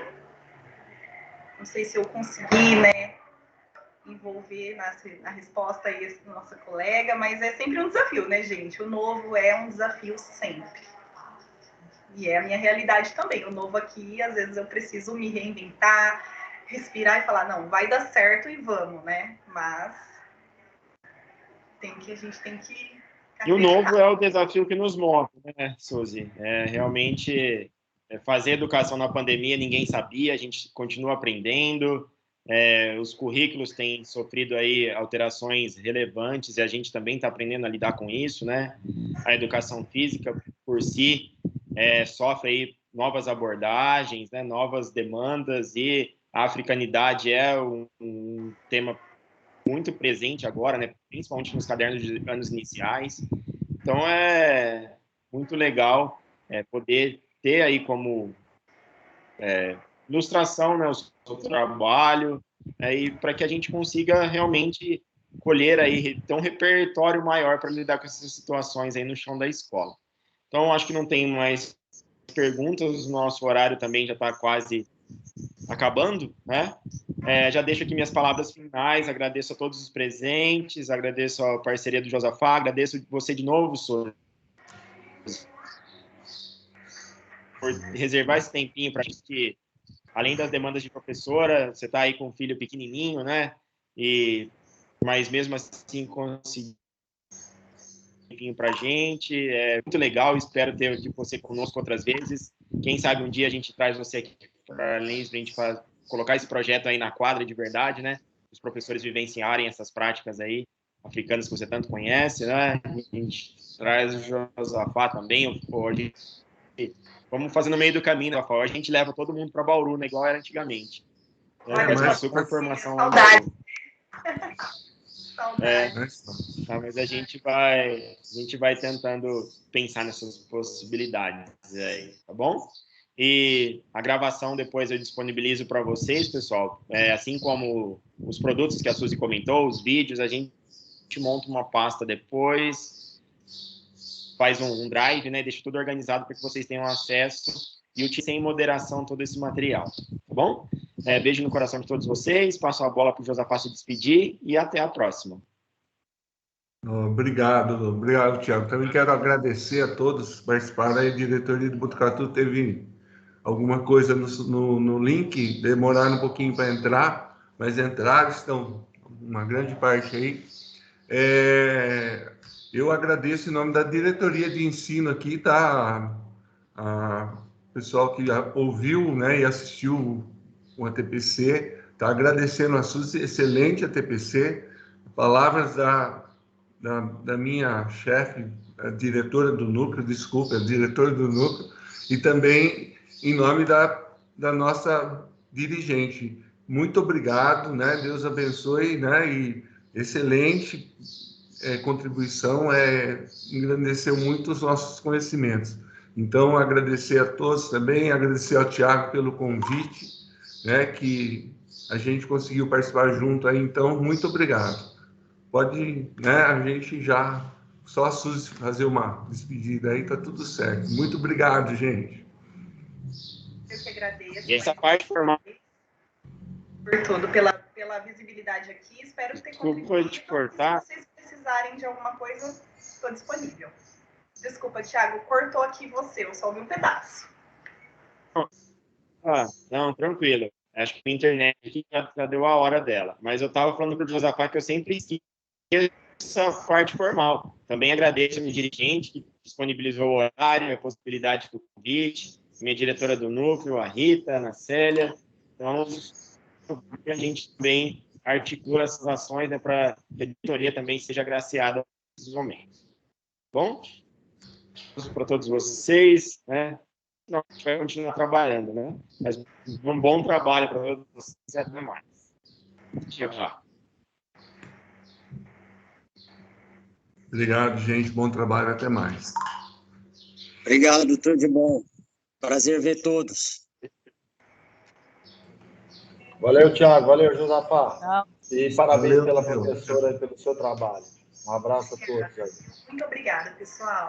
Não sei se eu consegui, né, envolver na resposta aí esse nossa colega, mas é sempre um desafio, né, gente? O novo é um desafio sempre. E é a minha realidade também. O novo aqui, às vezes eu preciso me reinventar, respirar e falar, não, vai dar certo e vamos, né? Mas a gente tem que E o novo é o desafio que nos move, né, Suzy? Realmente fazer educação na pandemia, ninguém sabia, a gente continua aprendendo, os currículos têm sofrido aí alterações relevantes e a gente também está aprendendo a lidar com isso, né? A educação física, por si, sofre aí novas abordagens, né, novas demandas, e a africanidade é um tema muito presente agora, né, principalmente nos cadernos de anos iniciais. Então, é muito legal poder ter aí como ilustração, né, o seu trabalho, e para que a gente consiga realmente colher aí, ter um repertório maior para lidar com essas situações aí no chão da escola. Então, acho que não tem mais perguntas, o nosso horário também já está quase acabando, né? Já deixo aqui minhas palavras finais, agradeço a todos os presentes, agradeço a parceria do Josafá, agradeço você de novo, Sônia, por reservar esse tempinho para a gente, além das demandas de professora, você está aí com um filho pequenininho, né? Mas mesmo assim conseguir para a gente, é muito legal, espero ter você conosco outras vezes. Quem sabe um dia a gente traz você aqui para a Lens para a gente colocar esse projeto aí na quadra de verdade, né? Os professores vivenciarem essas práticas aí africanas que você tanto conhece, né? A gente traz o Josafá também, vamos fazer no meio do caminho, né, Rafael? A gente leva todo mundo para Bauru, né? Igual era antigamente. Mas uma super formação. Saudade. Mas a gente vai tentando pensar nessas possibilidades aí, tá bom? E a gravação depois eu disponibilizo para vocês, pessoal. Assim como os produtos que a Suzy comentou, os vídeos, a gente monta uma pasta depois, faz um drive, né? Deixa tudo organizado para que vocês tenham acesso e utilizem em moderação todo esse material, tá bom? Beijo no coração de todos vocês, passo a bola para o Josafá se despedir e até a próxima. Obrigado, Tiago. Também quero agradecer a todos que participaram. A diretoria do Botucatu teve alguma coisa no link, demoraram um pouquinho para entrar, mas entraram, estão uma grande parte aí. Eu agradeço em nome da diretoria de ensino aqui, tá? A pessoal que ouviu, né, e assistiu o ATPC, tá agradecendo a Suzy, excelente ATPC, palavras da minha chefe, a diretora do núcleo, desculpa, a diretora do núcleo, e também em nome da nossa dirigente. Muito obrigado, né? Deus abençoe, né? E excelente contribuição, engrandeceu muito os nossos conhecimentos. Então, agradecer a todos também, agradecer ao Tiago pelo convite, né? Que a gente conseguiu participar junto aí. Então, muito obrigado. Pode, né, a gente já, só a Suzy fazer uma despedida aí, tá tudo certo. Muito obrigado, gente. Eu que agradeço. E essa parte formal. Por tudo, pela visibilidade aqui, espero ter contribuído. Te cortar. Se vocês precisarem de alguma coisa, estou disponível. Desculpa, Thiago, cortou aqui você, eu só ouvi um pedaço. Não, tranquilo. Acho que a internet aqui já deu a hora dela. Mas eu estava falando para o Josafá que eu sempre esqueço essa parte formal. Também agradeço a minha dirigente que disponibilizou o horário, a possibilidade do convite, minha diretora do núcleo, a Rita, a Ana Célia. Então, a gente também articula essas ações, né, para que a editoria também seja agraciada nesses momentos. Bom? Para todos vocês, né? Não, a gente vai continuar trabalhando, né? Mas um bom trabalho para todos vocês e até mais. Tchau. Obrigado, gente. Bom trabalho. Até mais. Obrigado, tudo de bom. Prazer ver todos. Valeu, Thiago. Valeu, Josafá. Tchau. E parabéns Valeu, pela valeu. professora e pelo seu trabalho. Um abraço a todos aí. Muito obrigada, pessoal.